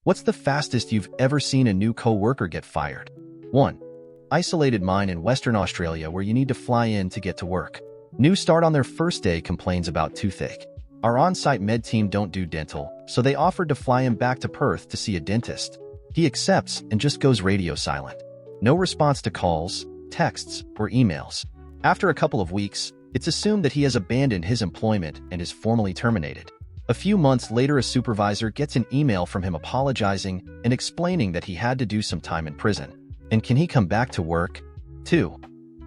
What's the fastest you've ever seen a new coworker get fired? 1. Isolated mine in Western Australia where you need to fly in to get to work. New start on their first day complains about toothache. Our on-site med team don't do dental, so they offered to fly him back to Perth to see a dentist. He accepts and just goes radio silent. No response to calls, texts, or emails. After a couple of weeks, it's assumed that he has abandoned his employment and is formally terminated. A few months later, a supervisor gets an email from him apologizing and explaining that he had to do some time in prison. And can he come back to work? 2.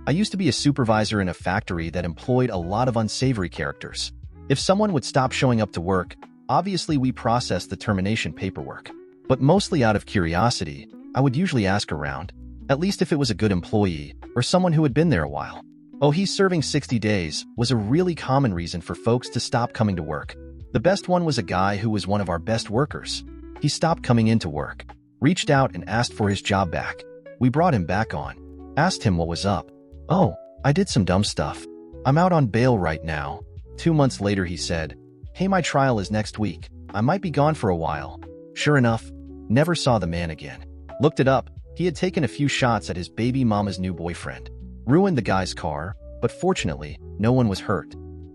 I used to be a supervisor in a factory that employed a lot of unsavory characters. If someone would stop showing up to work, obviously we processed the termination paperwork. But mostly out of curiosity, I would usually ask around, at least if it was a good employee or someone who had been there a while. Oh, he's serving 60 days was a really common reason for folks to stop coming to work. The best one was a guy who was one of our best workers. He stopped coming into work, reached out and asked for his job back. We brought him back on, asked him what was up. Oh, I did some dumb stuff. I'm out on bail right now. 2 months later, he said, hey, my trial is next week. I might be gone for a while. Sure enough, never saw the man again. Looked it up. He had taken a few shots at his baby mama's new boyfriend. Ruined the guy's car, but fortunately, no one was hurt.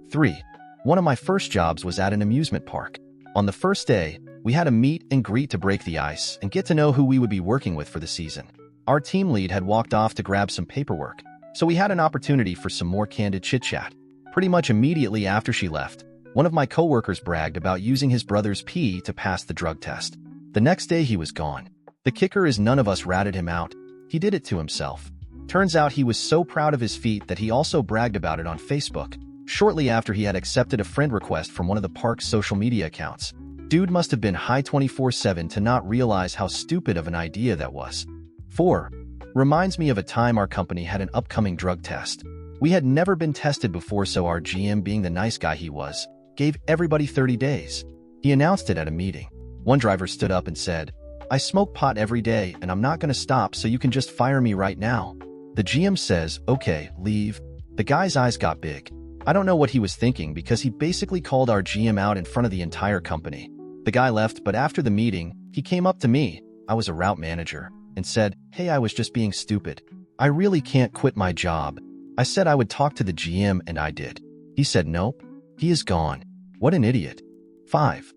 3. One of my first jobs was at an amusement park. On the first day, we had a meet and greet to break the ice and get to know who we would be working with for the season. Our team lead had walked off to grab some paperwork, so we had an opportunity for some more candid chit-chat. Pretty much immediately after she left, one of my coworkers bragged about using his brother's pee to pass the drug test. The next day he was gone. The kicker is none of us ratted him out. He did it to himself. Turns out he was so proud of his feat that he also bragged about it on Facebook, shortly after he had accepted a friend request from one of the park's social media accounts. Dude must have been high 24/7 to not realize how stupid of an idea that was. 4. Reminds me of a time our company had an upcoming drug test. We had never been tested before, so our GM, being the nice guy he was, gave everybody 30 days. He announced it at a meeting. One driver stood up and said, I smoke pot every day and I'm not going to stop, so you can just fire me right now. The GM says, okay, leave. The guy's eyes got big. I don't know what he was thinking because he basically called our GM out in front of the entire company. The guy left, but after the meeting, he came up to me, I was a route manager, and said, hey, I was just being stupid. I really can't quit my job. I said I would talk to the GM and I did. He said nope. He is gone. What an idiot. 5.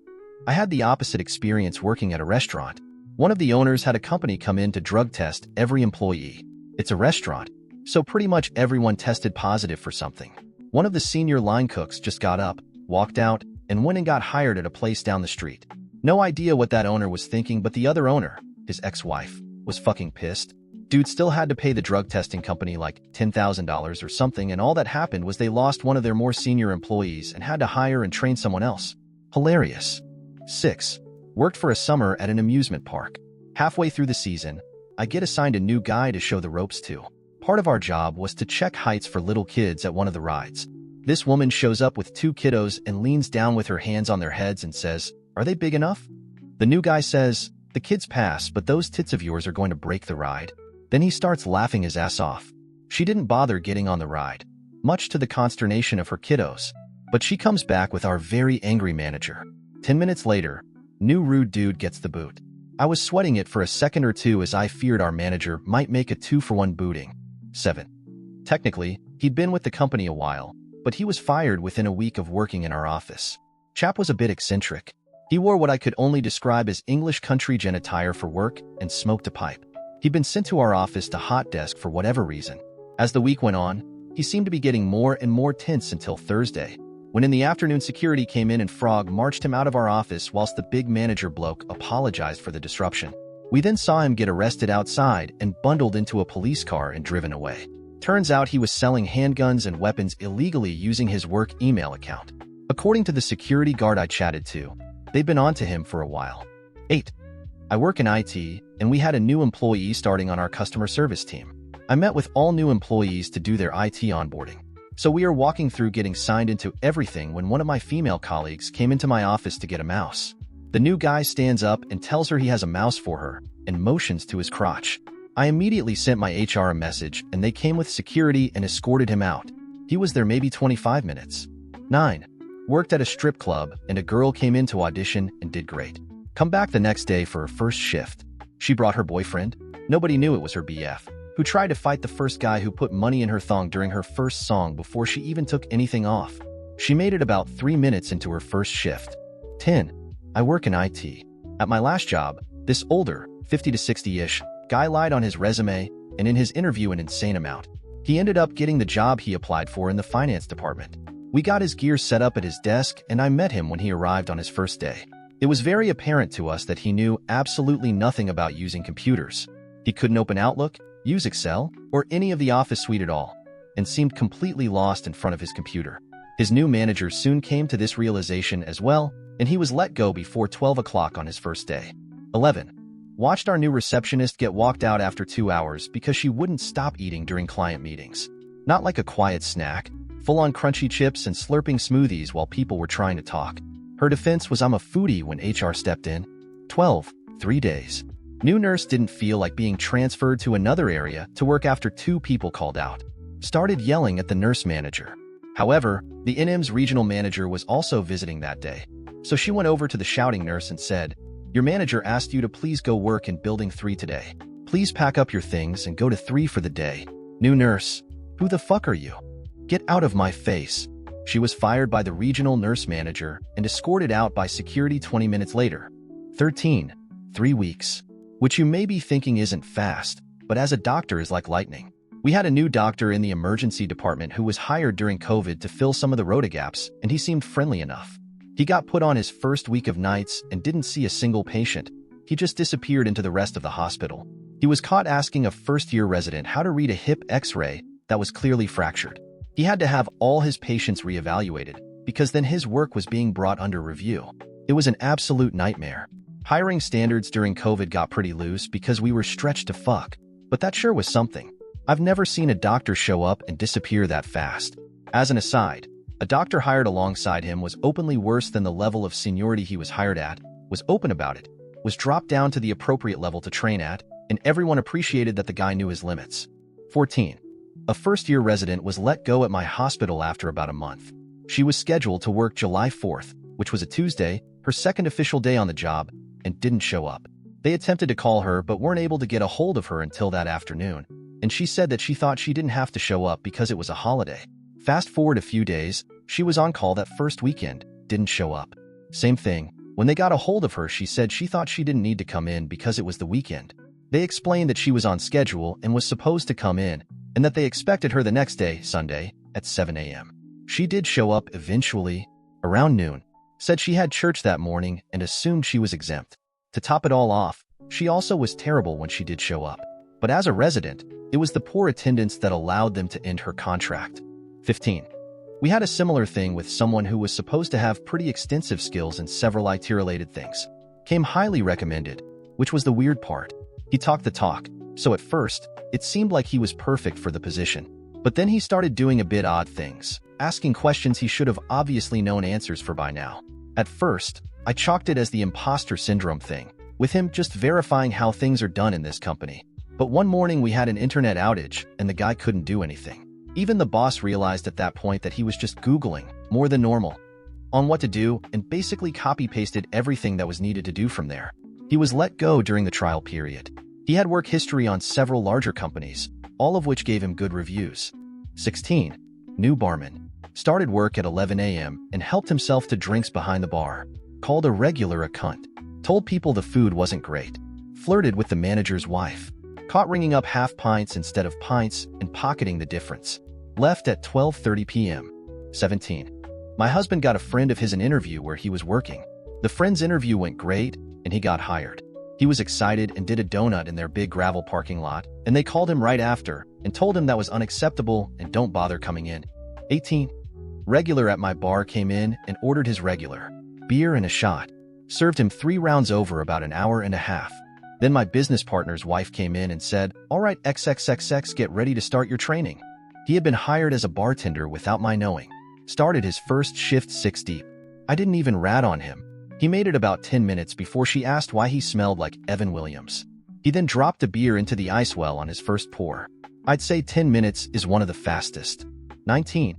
I had the opposite experience working at a restaurant. One of the owners had a company come in to drug test every employee. It's a restaurant, so pretty much everyone tested positive for something. One of the senior line cooks just got up, walked out, and went and got hired at a place down the street. No idea what that owner was thinking, but the other owner, his ex-wife, was fucking pissed. Dude still had to pay the drug testing company like $10,000 or something, and all that happened was they lost one of their more senior employees and had to hire and train someone else. Hilarious. 6. Worked for a summer at an amusement park. Halfway through the season, I get assigned a new guy to show the ropes to. Part of our job was to check heights for little kids at one of the rides. This woman shows up with 2 kiddos and leans down with her hands on their heads and says, are they big enough? The new guy says, the kids pass, but those tits of yours are going to break the ride. Then he starts laughing his ass off. She didn't bother getting on the ride, much to the consternation of her kiddos. But she comes back with our very angry manager. 10 minutes later, new rude dude gets the boot. I was sweating it for a second or two as I feared our manager might make a 2-for-1 booting. 7. Technically, he'd been with the company a while, but he was fired within a week of working in our office. Chap was a bit eccentric. He wore what I could only describe as English country gen attire for work and smoked a pipe. He'd been sent to our office to hot desk for whatever reason. As the week went on, he seemed to be getting more and more tense until Thursday, when in the afternoon security came in and frog marched him out of our office whilst the big manager bloke apologized for the disruption. We then saw him get arrested outside and bundled into a police car and driven away. Turns out he was selling handguns and weapons illegally using his work email account. According to the security guard I chatted to, they'd been on to him for a while. 8. I work in IT, and we had a new employee starting on our customer service team. I met with all new employees to do their IT onboarding. So we are walking through getting signed into everything when one of my female colleagues came into my office to get a mouse. The new guy stands up and tells her he has a mouse for her and motions to his crotch. I immediately sent my HR a message and they came with security and escorted him out. He was there maybe 25 minutes. 9. Worked at a strip club and a girl came in to audition and did great. Come back the next day for her first shift. She brought her boyfriend. Nobody knew it was her BF, who tried to fight the first guy who put money in her thong during her first song before she even took anything off. She made it about 3 minutes into her first shift. 10. I work in IT. At my last job, this older, 50 to 60-ish, guy lied on his resume and in his interview an insane amount. He ended up getting the job he applied for in the finance department. We got his gear set up at his desk and I met him when he arrived on his first day. It was very apparent to us that he knew absolutely nothing about using computers. He couldn't open Outlook, use Excel, or any of the Office suite at all, and seemed completely lost in front of his computer. His new manager soon came to this realization as well, and he was let go before 12 o'clock on his first day. 11. Watched our new receptionist get walked out after 2 hours because she wouldn't stop eating during client meetings. Not like a quiet snack, full-on crunchy chips and slurping smoothies while people were trying to talk. Her defense was I'm a foodie when HR stepped in. 12. 3 days. New nurse didn't feel like being transferred to another area to work after 2 people called out. Started yelling at the nurse manager. However, the NM's regional manager was also visiting that day. So she went over to the shouting nurse and said, "Your manager asked you to please go work in building 3 today. Please pack up your things and go to 3 for the day." New nurse, who the fuck are you? Get out of my face. She was fired by the regional nurse manager and escorted out by security 20 minutes later. 13. 3 weeks. Which you may be thinking isn't fast, but as a doctor is like lightning. We had a new doctor in the emergency department who was hired during COVID to fill some of the rota gaps, and he seemed friendly enough. He got put on his first week of nights and didn't see a single patient. He just disappeared into the rest of the hospital. He was caught asking a first-year resident how to read a hip X-ray that was clearly fractured. He had to have all his patients reevaluated, because then his work was being brought under review. It was an absolute nightmare. Hiring standards during COVID got pretty loose because we were stretched to fuck, but that sure was something. I've never seen a doctor show up and disappear that fast. As an aside, a doctor hired alongside him was openly worse than the level of seniority he was hired at, was open about it, was dropped down to the appropriate level to train at, and everyone appreciated that the guy knew his limits. 14. A first-year resident was let go at my hospital after about a month. She was scheduled to work July 4th, which was a Tuesday, her second official day on the job, and didn't show up. They attempted to call her but weren't able to get a hold of her until that afternoon, and she said that she thought she didn't have to show up because it was a holiday. Fast forward a few days, she was on call that first weekend, didn't show up. Same thing, when they got a hold of her she said she thought she didn't need to come in because it was the weekend. They explained that she was on schedule and was supposed to come in, and that they expected her the next day, Sunday, at 7 a.m. She did show up eventually, around noon, said she had church that morning and assumed she was exempt. To top it all off, she also was terrible when she did show up. But as a resident, it was the poor attendance that allowed them to end her contract. 15. We had a similar thing with someone who was supposed to have pretty extensive skills in several IT-related things. Came highly recommended, which was the weird part. He talked the talk, so at first, it seemed like he was perfect for the position. But then he started doing a bit odd things, asking questions he should have obviously known answers for by now. At first, I chalked it as the imposter syndrome thing, with him just verifying how things are done in this company. But one morning we had an internet outage, and the guy couldn't do anything. Even the boss realized at that point that he was just Googling, more than normal, on what to do, and basically copy-pasted everything that was needed to do from there. He was let go during the trial period. He had work history on several larger companies, all of which gave him good reviews. 16. New barman. Started work at 11 a.m. and helped himself to drinks behind the bar. Called a regular a cunt. Told people the food wasn't great. Flirted with the manager's wife. Caught ringing up half pints instead of pints and pocketing the difference. Left at 12:30 p.m. 17. My husband got a friend of his an interview where he was working. The friend's interview went great, and he got hired. He was excited and did a donut in their big gravel parking lot, and they called him right after and told him that was unacceptable and don't bother coming in. 18. Regular at my bar came in and ordered his regular beer and a shot. Served him 3 rounds over about an hour and a half. Then my business partner's wife came in and said, "All right, XXXX, get ready to start your training." He had been hired as a bartender without my knowing. Started his first shift 6 deep. I didn't even rat on him. He made it about 10 minutes before she asked why he smelled like Evan Williams. He then dropped a beer into the ice well on his first pour. I'd say 10 minutes is one of the fastest. 19.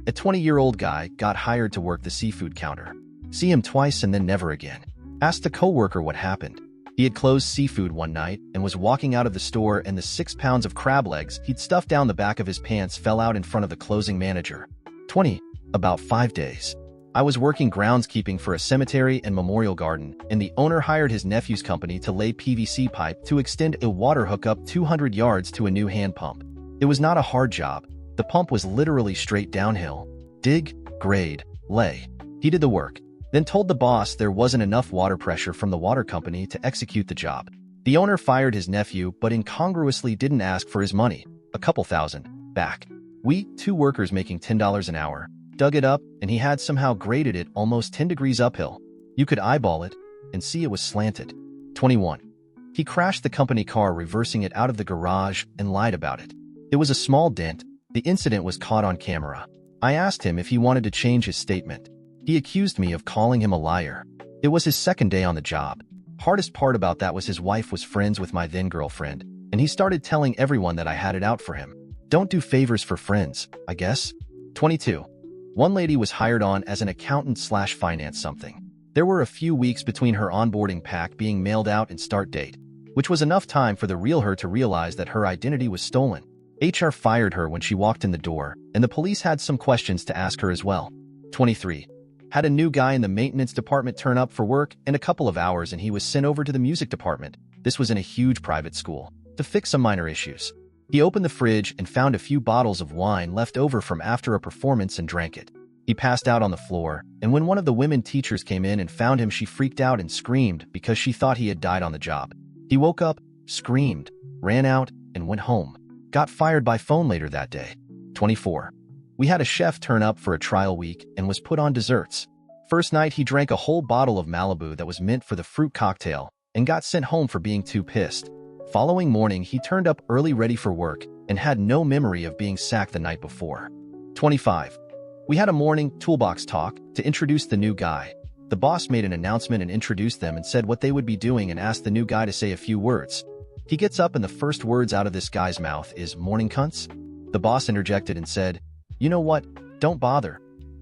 A 20-year-old guy got hired to work the seafood counter. See him twice and then never again. Asked a coworker what happened. He had closed seafood one night and was walking out of the store, and the 6 pounds of crab legs he'd stuffed down the back of his pants fell out in front of the closing manager. 20. About 5 days. I was working groundskeeping for a cemetery and memorial garden, and the owner hired his nephew's company to lay PVC pipe to extend a water hookup 200 yards to a new hand pump. It was not a hard job. The pump was literally straight downhill. Dig, grade, lay. He did the work, then told the boss there wasn't enough water pressure from the water company to execute the job. The owner fired his nephew, but incongruously didn't ask for his money, a couple thousand, back. We, 2 workers making $10 an hour, dug it up, and he had somehow graded it almost 10 degrees uphill. You could eyeball it and see it was slanted. 21. He crashed the company car, reversing it out of the garage, and lied about it. It was a small dent. The incident was caught on camera. I asked him if he wanted to change his statement. He accused me of calling him a liar. It was his second day on the job. Hardest part about that was his wife was friends with my then-girlfriend, and he started telling everyone that I had it out for him. Don't do favors for friends, I guess. 22. One lady was hired on as an accountant/finance something. There were a few weeks between her onboarding pack being mailed out and start date, which was enough time for the real her to realize that her identity was stolen. HR fired her when she walked in the door, and the police had some questions to ask her as well. 23. Had a new guy in the maintenance department turn up for work in a couple of hours, and he was sent over to the music department. This was in a huge private school, to fix some minor issues. He opened the fridge and found a few bottles of wine left over from after a performance and drank it. He passed out on the floor, and when one of the women teachers came in and found him, she freaked out and screamed because she thought he had died on the job. He woke up, screamed, ran out, and went home. Got fired by phone later that day. 24. We had a chef turn up for a trial week and was put on desserts. First night, he drank a whole bottle of Malibu that was meant for the fruit cocktail and got sent home for being too pissed. Following morning, he turned up early ready for work and had no memory of being sacked the night before. 25. We had a morning toolbox talk to introduce the new guy. The boss made an announcement and introduced them and said what they would be doing and asked the new guy to say a few words. He gets up and the first words out of this guy's mouth is, "Morning, cunts." The boss interjected and said, "You know what? Don't bother,"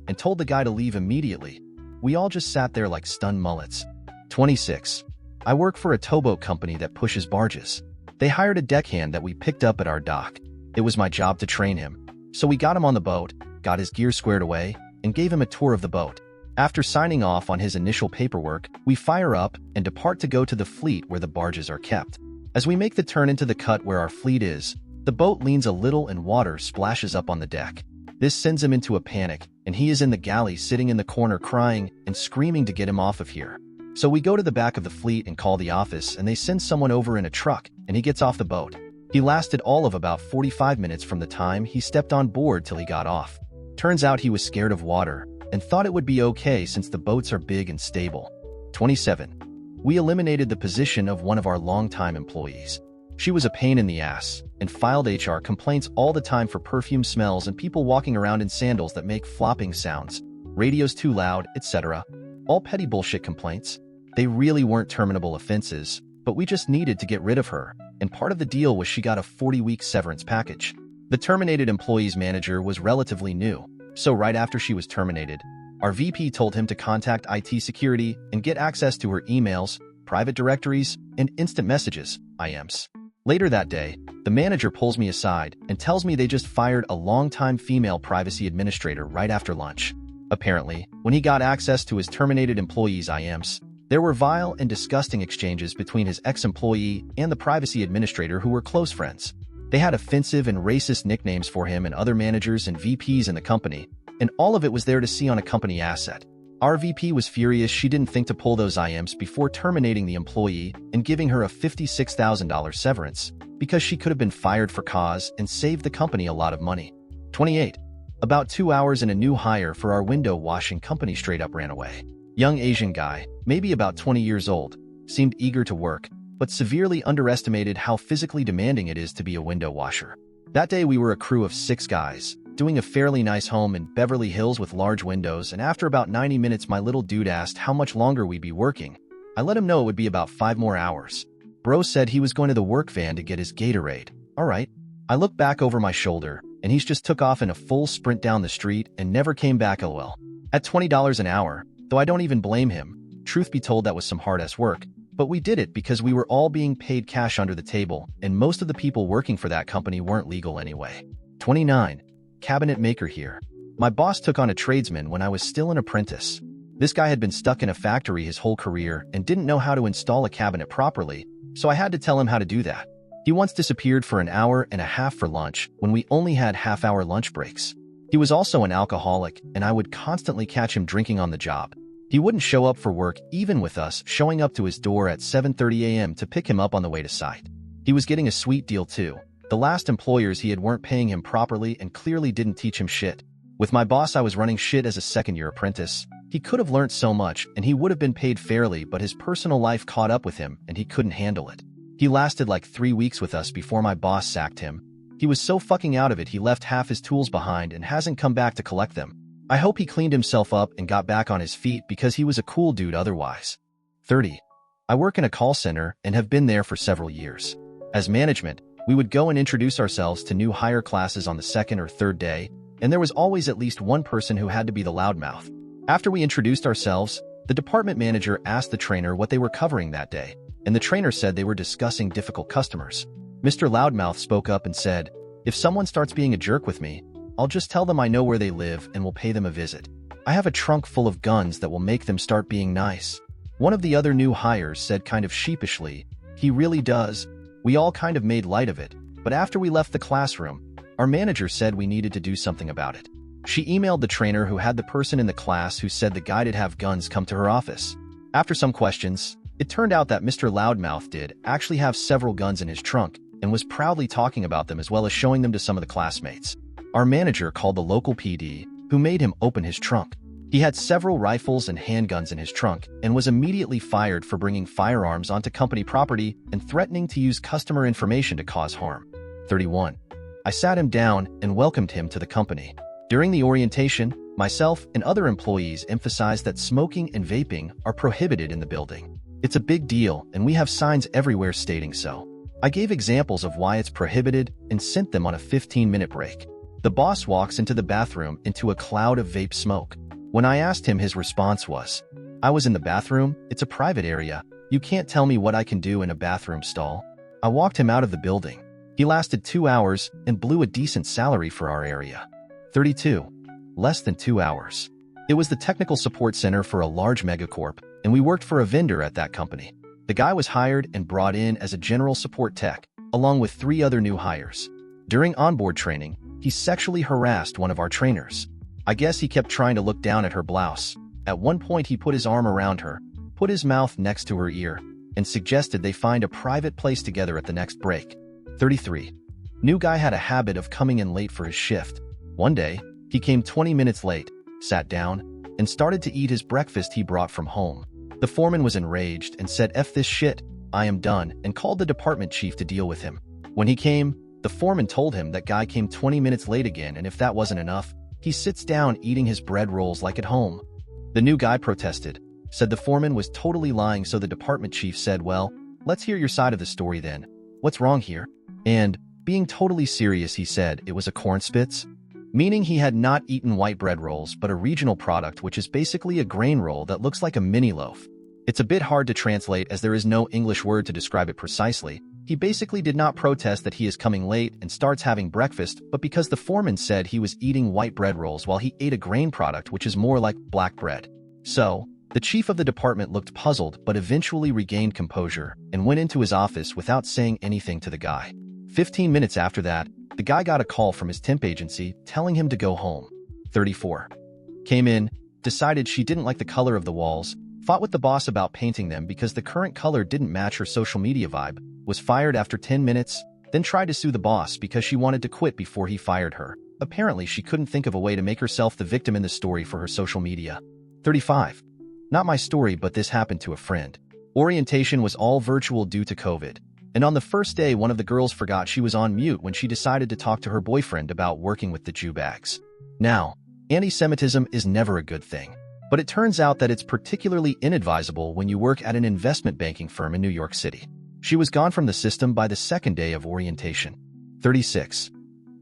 and told the guy to leave immediately. We all just sat there like stunned mullets. 26. I work for a towboat company that pushes barges. They hired a deckhand that we picked up at our dock. It was my job to train him. So we got him on the boat, got his gear squared away, and gave him a tour of the boat. After signing off on his initial paperwork, we fire up and depart to go to the fleet where the barges are kept. As we make the turn into the cut where our fleet is, the boat leans a little and water splashes up on the deck. This sends him into a panic, and he is in the galley sitting in the corner crying and screaming to get him off of here. So we go to the back of the fleet and call the office, and they send someone over in a truck, and he gets off the boat. He lasted all of about 45 minutes from the time he stepped on board till he got off. Turns out he was scared of water and thought it would be okay since the boats are big and stable. 27. We eliminated the position of one of our longtime employees. She was a pain in the ass and filed HR complaints all the time for perfume smells and people walking around in sandals that make flopping sounds, radios too loud, etc. All petty bullshit complaints. They really weren't terminable offenses, but we just needed to get rid of her, and part of the deal was she got a 40-week severance package. The terminated employee's manager was relatively new, so right after she was terminated, our VP told him to contact IT security and get access to her emails, private directories, and instant messages, IMs. Later that day, the manager pulls me aside and tells me they just fired a longtime female privacy administrator right after lunch. Apparently, when he got access to his terminated employee's IMs, there were vile and disgusting exchanges between his ex-employee and the privacy administrator who were close friends. They had offensive and racist nicknames for him and other managers and VPs in the company, and all of it was there to see on a company asset. Our VP was furious she didn't think to pull those IMs before terminating the employee and giving her a $56,000 severance, because she could have been fired for cause and saved the company a lot of money. 28. About 2 hours and a new hire for our window washing company straight up ran away. Young Asian guy, maybe about 20 years old, seemed eager to work, but severely underestimated how physically demanding it is to be a window washer. That day we were a crew of 6 guys, doing a fairly nice home in Beverly Hills with large windows, and after about 90 minutes my little dude asked how much longer we'd be working. I let him know it would be about 5 more hours. Bro said he was going to the work van to get his Gatorade. Alright. I looked back over my shoulder, and he's just took off in a full sprint down the street and never came back lol. At $20 an hour, though I don't even blame him, Truth be told, that was some hard-ass work, but we did it because we were all being paid cash under the table, and most of the people working for that company weren't legal anyway. 29. Cabinet maker here. My boss took on a tradesman when I was still an apprentice. This guy had been stuck in a factory his whole career and didn't know how to install a cabinet properly, so I had to tell him how to do that. He once disappeared for an hour and a half for lunch when we only had half-hour lunch breaks. He was also an alcoholic, and I would constantly catch him drinking on the job. He wouldn't show up for work, even with us showing up to his door at 7:30 a.m. to pick him up on the way to site. He was getting a sweet deal too. The last employers he had weren't paying him properly and clearly didn't teach him shit. With my boss, I was running shit as a second-year apprentice. He could have learned so much, and he would have been paid fairly, but his personal life caught up with him, and he couldn't handle it. He lasted like 3 weeks with us before my boss sacked him. He was so fucking out of it he left half his tools behind and hasn't come back to collect them. I hope he cleaned himself up and got back on his feet because he was a cool dude otherwise. 30. I work in a call center and have been there for several years. As management, we would go and introduce ourselves to new hire classes on the second or third day, and there was always at least one person who had to be the loudmouth. After we introduced ourselves, the department manager asked the trainer what they were covering that day, and the trainer said they were discussing difficult customers. Mr. Loudmouth spoke up and said, "If someone starts being a jerk with me, I'll just tell them I know where they live and will pay them a visit. I have a trunk full of guns that will make them start being nice." One of the other new hires said kind of sheepishly, "He really does." We all kind of made light of it, but after we left the classroom, our manager said we needed to do something about it. She emailed the trainer who had the person in the class who said the guy did have guns come to her office. After some questions, it turned out that Mr. Loudmouth did actually have several guns in his trunk and was proudly talking about them as well as showing them to some of the classmates. Our manager called the local PD, who made him open his trunk. He had several rifles and handguns in his trunk and was immediately fired for bringing firearms onto company property and threatening to use customer information to cause harm. 31. I sat him down and welcomed him to the company. During the orientation, myself and other employees emphasized that smoking and vaping are prohibited in the building. It's a big deal, and we have signs everywhere stating so. I gave examples of why it's prohibited and sent them on a 15-minute break. The boss walks into the bathroom into a cloud of vape smoke. When I asked him, his response was, "I was in the bathroom, it's a private area. You can't tell me what I can do in a bathroom stall." I walked him out of the building. He lasted 2 hours and blew a decent salary for our area. 32. Less than 2 hours. It was the technical support center for a large megacorp, and we worked for a vendor at that company. The guy was hired and brought in as a general support tech, along with 3 other new hires. During onboard training, he sexually harassed one of our trainers. I guess he kept trying to look down at her blouse. At one point, he put his arm around her, put his mouth next to her ear, and suggested they find a private place together at the next break. 33. New guy had a habit of coming in late for his shift. One day, he came 20 minutes late, sat down, and started to eat his breakfast he brought from home. The foreman was enraged and said, "F this shit, I am done," and called the department chief to deal with him. When he came, the foreman told him that guy came 20 minutes late again, and if that wasn't enough, he sits down eating his bread rolls like at home. The new guy protested, said the foreman was totally lying, so the department chief said, "Well, let's hear your side of the story then. What's wrong here?" And, being totally serious, he said it was a corn spitz, meaning he had not eaten white bread rolls but a regional product which is basically a grain roll that looks like a mini loaf. It's a bit hard to translate as there is no English word to describe it precisely. He basically did not protest that he is coming late and starts having breakfast, but because the foreman said he was eating white bread rolls while he ate a grain product which is more like black bread. So, the chief of the department looked puzzled but eventually regained composure and went into his office without saying anything to the guy. 15 minutes after that, the guy got a call from his temp agency telling him to go home. 34. Came in, decided she didn't like the color of the walls, fought with the boss about painting them because the current color didn't match her social media vibe, was fired after 10 minutes, then tried to sue the boss because she wanted to quit before he fired her. Apparently, she couldn't think of a way to make herself the victim in the story for her social media. 35. Not my story, but this happened to a friend. Orientation was all virtual due to COVID. And on the first day, one of the girls forgot she was on mute when she decided to talk to her boyfriend about working with the Jew bags. Now, anti-Semitism is never a good thing, but it turns out that it's particularly inadvisable when you work at an investment banking firm in New York City. She was gone from the system by the second day of orientation. 36.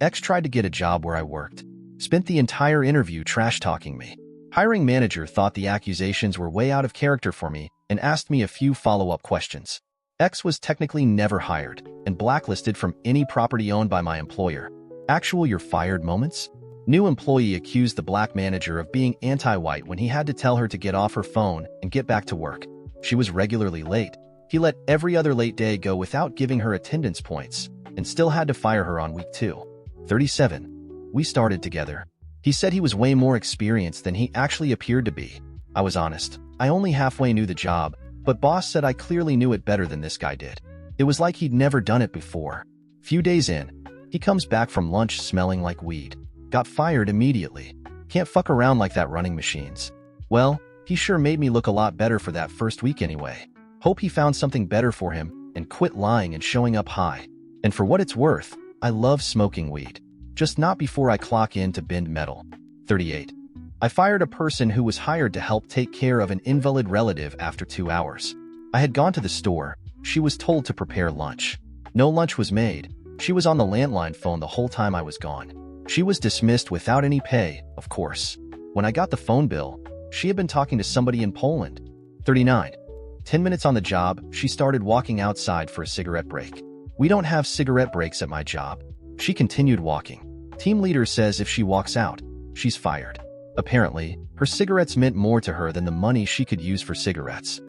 X tried to get a job where I worked. Spent the entire interview trash-talking me. Hiring manager thought the accusations were way out of character for me and asked me a few follow-up questions. X was technically never hired and blacklisted from any property owned by my employer. Actual "you're fired" moments? New employee accused the black manager of being anti-white when he had to tell her to get off her phone and get back to work. She was regularly late. He let every other late day go without giving her attendance points and still had to fire her on week 2. 37. We started together. He said he was way more experienced than he actually appeared to be. I was honest. I only halfway knew the job, but boss said I clearly knew it better than this guy did. It was like he'd never done it before. Few days in, he comes back from lunch smelling like weed. Got fired immediately. Can't fuck around like that running machines. Well, he sure made me look a lot better for that first week anyway. Hope he found something better for him and quit lying and showing up high. And for what it's worth, I love smoking weed. Just not before I clock in to bend metal. 38. I fired a person who was hired to help take care of an invalid relative after 2 hours. I had gone to the store. She was told to prepare lunch. No lunch was made. She was on the landline phone the whole time I was gone. She was dismissed without any pay, of course. When I got the phone bill, she had been talking to somebody in Poland. 39. 10 minutes on the job, she started walking outside for a cigarette break. We don't have cigarette breaks at my job. She continued walking. Team leader says if she walks out, she's fired. Apparently, her cigarettes meant more to her than the money she could use for cigarettes.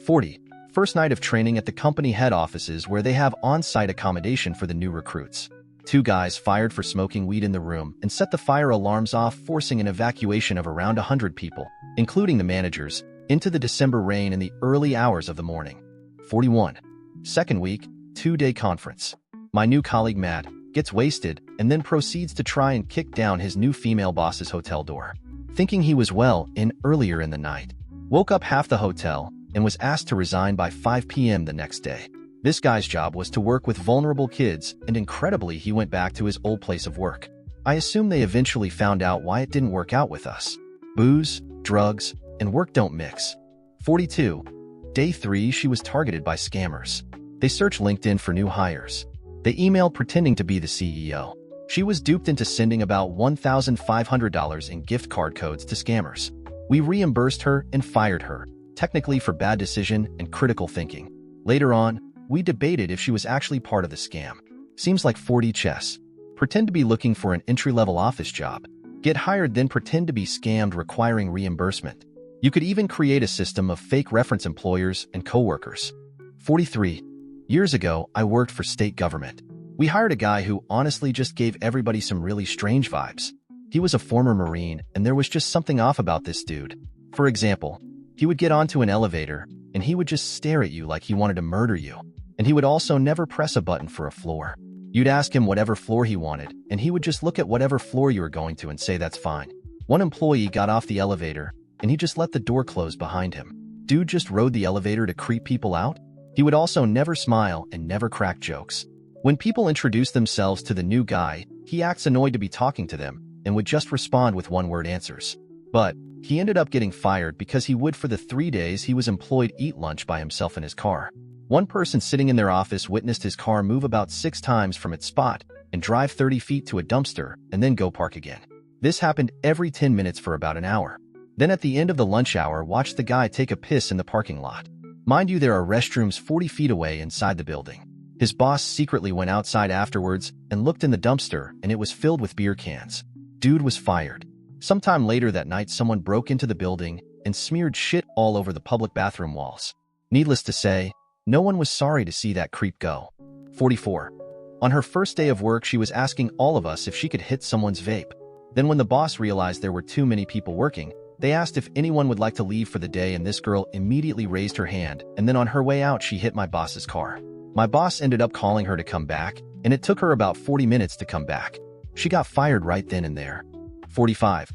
40. First night of training at the company head offices where they have on-site accommodation for the new recruits. 2 guys fired for smoking weed in the room and set the fire alarms off, forcing an evacuation of around 100 people, including the managers, into the December rain in the early hours of the morning. 41. Second week, 2-day conference. My new colleague Matt gets wasted and then proceeds to try and kick down his new female boss's hotel door. Thinking he was well in earlier in the night. Woke up half the hotel and was asked to resign by 5 p.m. the next day. This guy's job was to work with vulnerable kids, and incredibly he went back to his old place of work. I assume they eventually found out why it didn't work out with us. Booze, drugs, and work don't mix. 42. Day 3, she was targeted by scammers. They searched LinkedIn for new hires. They emailed pretending to be the CEO. She was duped into sending about $1,500 in gift card codes to scammers. We reimbursed her and fired her, technically for bad decision and critical thinking. Later on, we debated if she was actually part of the scam. Seems like 4D chess. Pretend to be looking for an entry-level office job. Get hired, then pretend to be scammed, requiring reimbursement. You could even create a system of fake reference employers and coworkers. 43. Years ago, I worked for state government. We hired a guy who honestly just gave everybody some really strange vibes. He was a former Marine, and there was just something off about this dude. For example, he would get onto an elevator, and he would just stare at you like he wanted to murder you. And he would also never press a button for a floor. You'd ask him whatever floor he wanted, and he would just look at whatever floor you were going to and say that's fine. One employee got off the elevator, and he just let the door close behind him. Dude just rode the elevator to creep people out? He would also never smile and never crack jokes. When people introduce themselves to the new guy, he acts annoyed to be talking to them and would just respond with one-word answers. But he ended up getting fired because he would, for the 3 days he was employed, eat lunch by himself in his car. One person sitting in their office witnessed his car move about 6 times from its spot and drive 30 feet to a dumpster and then go park again. This happened every 10 minutes for about an hour. Then at the end of the lunch hour, watched the guy take a piss in the parking lot. Mind you, there are restrooms 40 feet away inside the building. His boss secretly went outside afterwards and looked in the dumpster, and it was filled with beer cans. Dude was fired. Sometime later that night, someone broke into the building and smeared shit all over the public bathroom walls. Needless to say, no one was sorry to see that creep go. 44. On her first day of work, she was asking all of us if she could hit someone's vape. Then when the boss realized there were too many people working, they asked if anyone would like to leave for the day, and this girl immediately raised her hand, and then on her way out she hit my boss's car. My boss ended up calling her to come back, and it took her about 40 minutes to come back. She got fired right then and there. 45.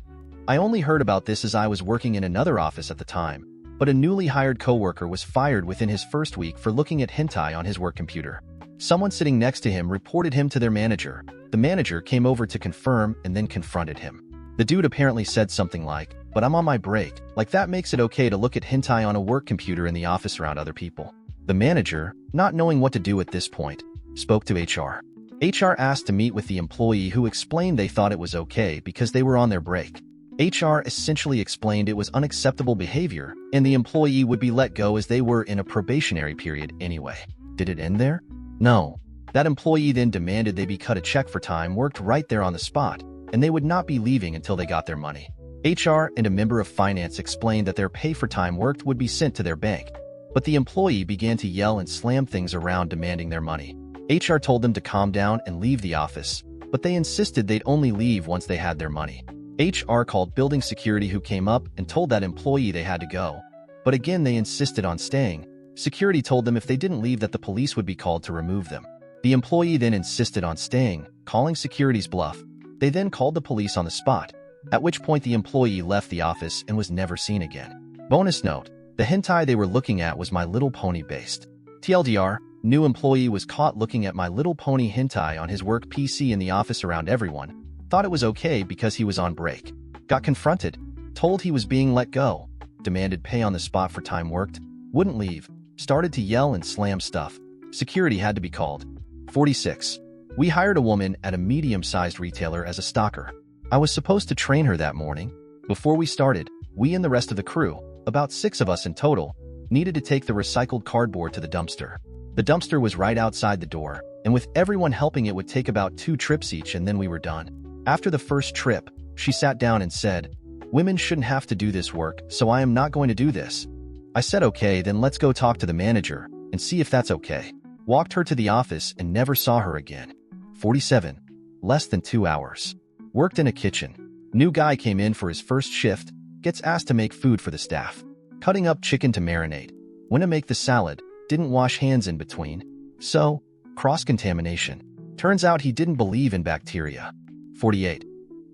I only heard about this as I was working in another office at the time, but a newly hired coworker was fired within his first week for looking at hentai on his work computer. Someone sitting next to him reported him to their manager. The manager came over to confirm and then confronted him. The dude apparently said something like, "But I'm on my break. Like that makes it okay to look at hentai on a work computer in the office around other people." The manager, not knowing what to do at this point, spoke to HR. HR asked to meet with the employee, who explained they thought it was okay because they were on their break. HR essentially explained it was unacceptable behavior and the employee would be let go as they were in a probationary period anyway. Did it end there? No. That employee then demanded they be cut a check for time worked right there on the spot, and they would not be leaving until they got their money. HR and a member of finance explained that their pay for time worked would be sent to their bank, but the employee began to yell and slam things around demanding their money. HR told them to calm down and leave the office, but they insisted they'd only leave once they had their money. HR called building security who came up and told that employee they had to go, but again they insisted on staying. Security told them if they didn't leave that the police would be called to remove them. The employee then insisted on staying, calling security's bluff. They then called the police on the spot, at which point the employee left the office and was never seen again. Bonus note, the hentai they were looking at was My Little Pony based. TLDR, new employee was caught looking at My Little Pony hentai on his work PC in the office around everyone. Thought it was okay because he was on break. Got confronted, told he was being let go, demanded pay on the spot for time worked, wouldn't leave, started to yell and slam stuff. Security had to be called. 46. We hired a woman at a medium-sized retailer as a stalker. I was supposed to train her that morning. Before we started, we and the rest of the crew, about 6 of us in total, needed to take the recycled cardboard to the dumpster. The dumpster was right outside the door, and with everyone helping it would take about 2 trips each and then we were done. After the first trip, she sat down and said, "Women shouldn't have to do this work, so I am not going to do this." I said okay, then let's go talk to the manager and see if that's okay. Walked her to the office and never saw her again. 47. Less than 2 hours. Worked in a kitchen. New guy came in for his first shift, gets asked to make food for the staff. Cutting up chicken to marinate. Went to make the salad, didn't wash hands in between. So, cross-contamination. Turns out he didn't believe in bacteria. 48.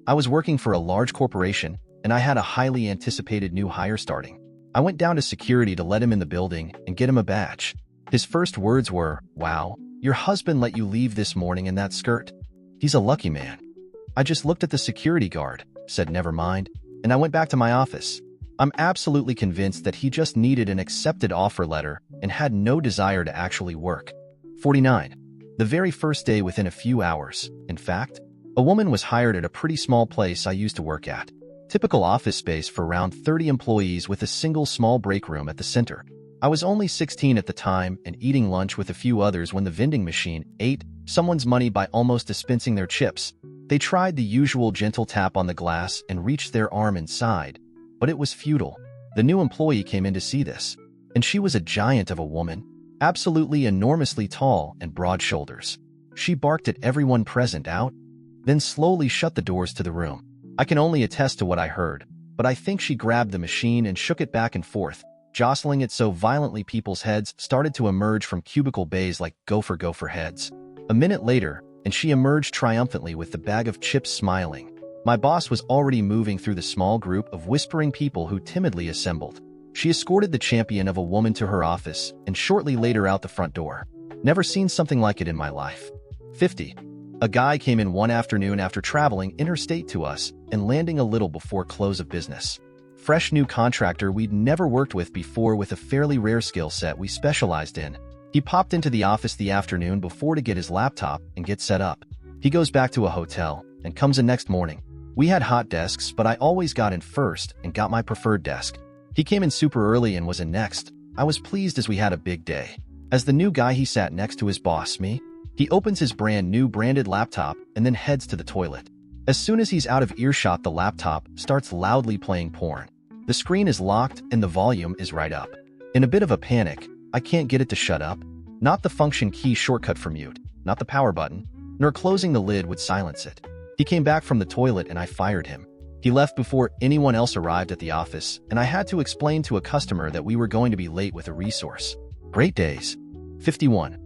I was working for a large corporation, and I had a highly anticipated new hire starting. I went down to security to let him in the building and get him a badge. His first words were, "Wow, your husband let you leave this morning in that skirt. He's a lucky man." I just looked at the security guard, said never mind, and I went back to my office. I'm absolutely convinced that he just needed an accepted offer letter and had no desire to actually work. 49. The very first day within a few hours, in fact, a woman was hired at a pretty small place I used to work at. Typical office space for around 30 employees with a single small break room at the center. I was only 16 at the time and eating lunch with a few others when the vending machine ate someone's money by almost dispensing their chips. They tried the usual gentle tap on the glass and reached their arm inside, but it was futile. The new employee came in to see this, and she was a giant of a woman, absolutely enormously tall and broad shoulders. She barked at everyone present out, then slowly shut the doors to the room. I can only attest to what I heard, but I think she grabbed the machine and shook it back and forth, jostling it so violently people's heads started to emerge from cubicle bays like gopher heads. A minute later, and she emerged triumphantly with the bag of chips smiling. My boss was already moving through the small group of whispering people who timidly assembled. She escorted the champion of a woman to her office and shortly later out the front door. Never seen something like it in my life. 50. A guy came in one afternoon after traveling interstate to us and landing a little before close of business. Fresh new contractor we'd never worked with before with a fairly rare skill set we specialized in. He popped into the office the afternoon before to get his laptop and get set up. He goes back to a hotel and comes in next morning. We had hot desks, but I always got in first and got my preferred desk. He came in super early and was in next. I was pleased as we had a big day. As the new guy, he sat next to his boss, me. He opens his brand new branded laptop and then heads to the toilet. As soon as he's out of earshot, the laptop starts loudly playing porn. The screen is locked and the volume is right up. In a bit of a panic, I can't get it to shut up. Not the function key shortcut for mute, not the power button, nor closing the lid would silence it. He came back from the toilet and I fired him. He left before anyone else arrived at the office, and I had to explain to a customer that we were going to be late with a resource. Great days. 51.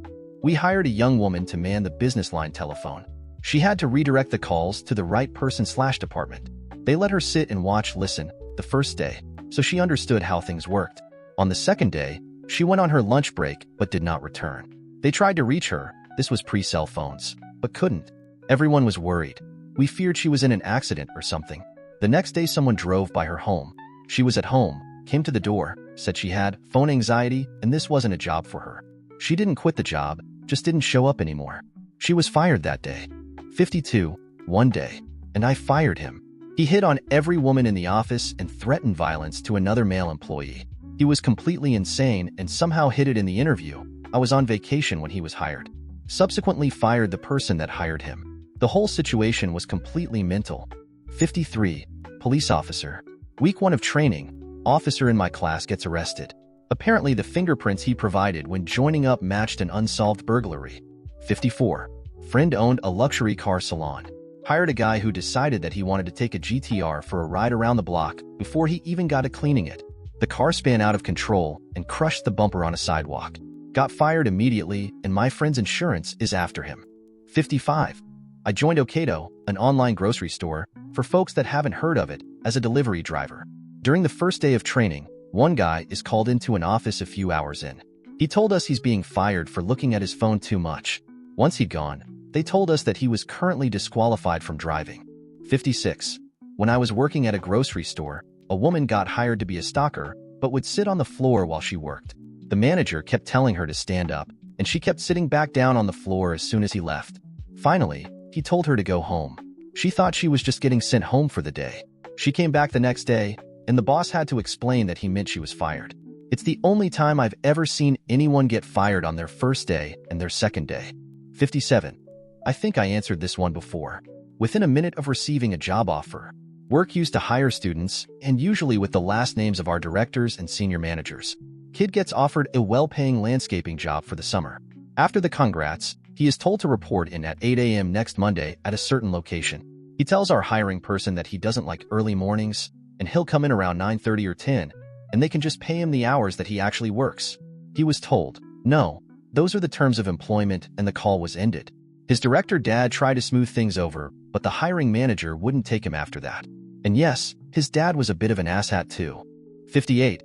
We hired a young woman to man the business line telephone. She had to redirect the calls to the right person/department. They let her sit and watch listen the first day, so she understood how things worked. On the second day, she went on her lunch break but did not return. They tried to reach her, this was pre-cell phones, but couldn't. Everyone was worried. We feared she was in an accident or something. The next day someone drove by her home. She was at home, came to the door, said she had phone anxiety and this wasn't a job for her. She didn't quit the job, just didn't show up anymore. She was fired that day. 52. One day, and I fired him. He hit on every woman in the office and threatened violence to another male employee. He was completely insane and somehow hid it in the interview. I was on vacation when he was hired. Subsequently fired the person that hired him. The whole situation was completely mental. 53. Police officer. Week 1 of training. Officer in my class gets arrested. Apparently the fingerprints he provided when joining up matched an unsolved burglary. 54. Friend owned a luxury car salon. Hired a guy who decided that he wanted to take a GTR for a ride around the block before he even got to cleaning it. The car spun out of control and crushed the bumper on a sidewalk. Got fired immediately, and my friend's insurance is after him. 55. I joined Ocado, an online grocery store, for folks that haven't heard of it, as a delivery driver. During the first day of training, one guy is called into an office a few hours in. He told us he's being fired for looking at his phone too much. Once he'd gone, they told us that he was currently disqualified from driving. 56. When I was working at a grocery store, a woman got hired to be a stalker, but would sit on the floor while she worked. The manager kept telling her to stand up, and she kept sitting back down on the floor as soon as he left. Finally, he told her to go home. She thought she was just getting sent home for the day. She came back the next day, and the boss had to explain that he meant she was fired. It's the only time I've ever seen anyone get fired on their first day and their second day. 57. I think I answered this one before. Within a minute of receiving a job offer, work used to hire students, and usually with the last names of our directors and senior managers. Kid gets offered a well-paying landscaping job for the summer. After the congrats, he is told to report in at 8 a.m. next Monday at a certain location. He tells our hiring person that he doesn't like early mornings, and he'll come in around 9:30 or 10, and they can just pay him the hours that he actually works. He was told, no, those are the terms of employment, and the call was ended. His director dad tried to smooth things over, but the hiring manager wouldn't take him after that. And yes, his dad was a bit of an asshat too. 58.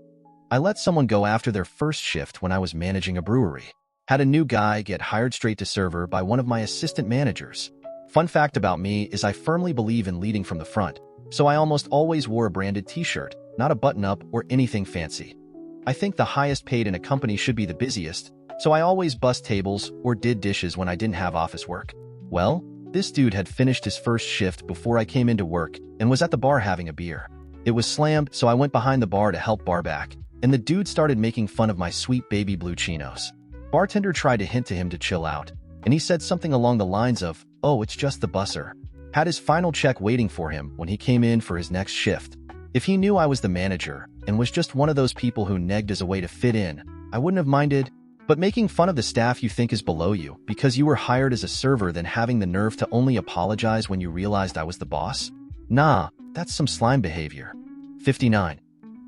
I let someone go after their first shift when I was managing a brewery. Had a new guy get hired straight to server by one of my assistant managers. Fun fact about me is I firmly believe in leading from the front, so I almost always wore a branded t-shirt, not a button-up or anything fancy. I think the highest paid in a company should be the busiest, so I always bussed tables or did dishes when I didn't have office work. Well, this dude had finished his first shift before I came into work and was at the bar having a beer. It was slammed, so I went behind the bar to help bar back, and the dude started making fun of my sweet baby blue chinos. Bartender tried to hint to him to chill out, and he said something along the lines of, "Oh, it's just the busser." Had his final check waiting for him when he came in for his next shift. If he knew I was the manager and was just one of those people who negged as a way to fit in, I wouldn't have minded. But making fun of the staff you think is below you because you were hired as a server, then having the nerve to only apologize when you realized I was the boss? Nah, that's some slime behavior. 59.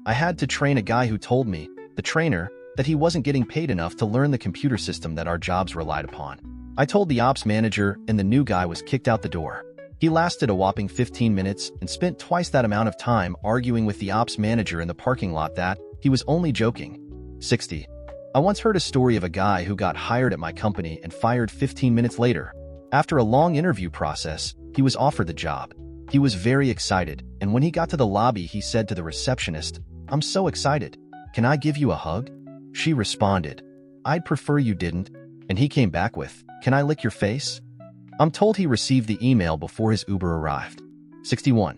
I had to train a guy who told me, the trainer, that he wasn't getting paid enough to learn the computer system that our jobs relied upon. I told the ops manager, and the new guy was kicked out the door. He lasted a whopping 15 minutes and spent twice that amount of time arguing with the ops manager in the parking lot that he was only joking. 60. I once heard a story of a guy who got hired at my company and fired 15 minutes later. After a long interview process, he was offered the job. He was very excited, and when he got to the lobby, he said to the receptionist, "I'm so excited. Can I give you a hug?" She responded, "I'd prefer you didn't," and he came back with, "Can I lick your face?" I'm told he received the email before his Uber arrived. 61.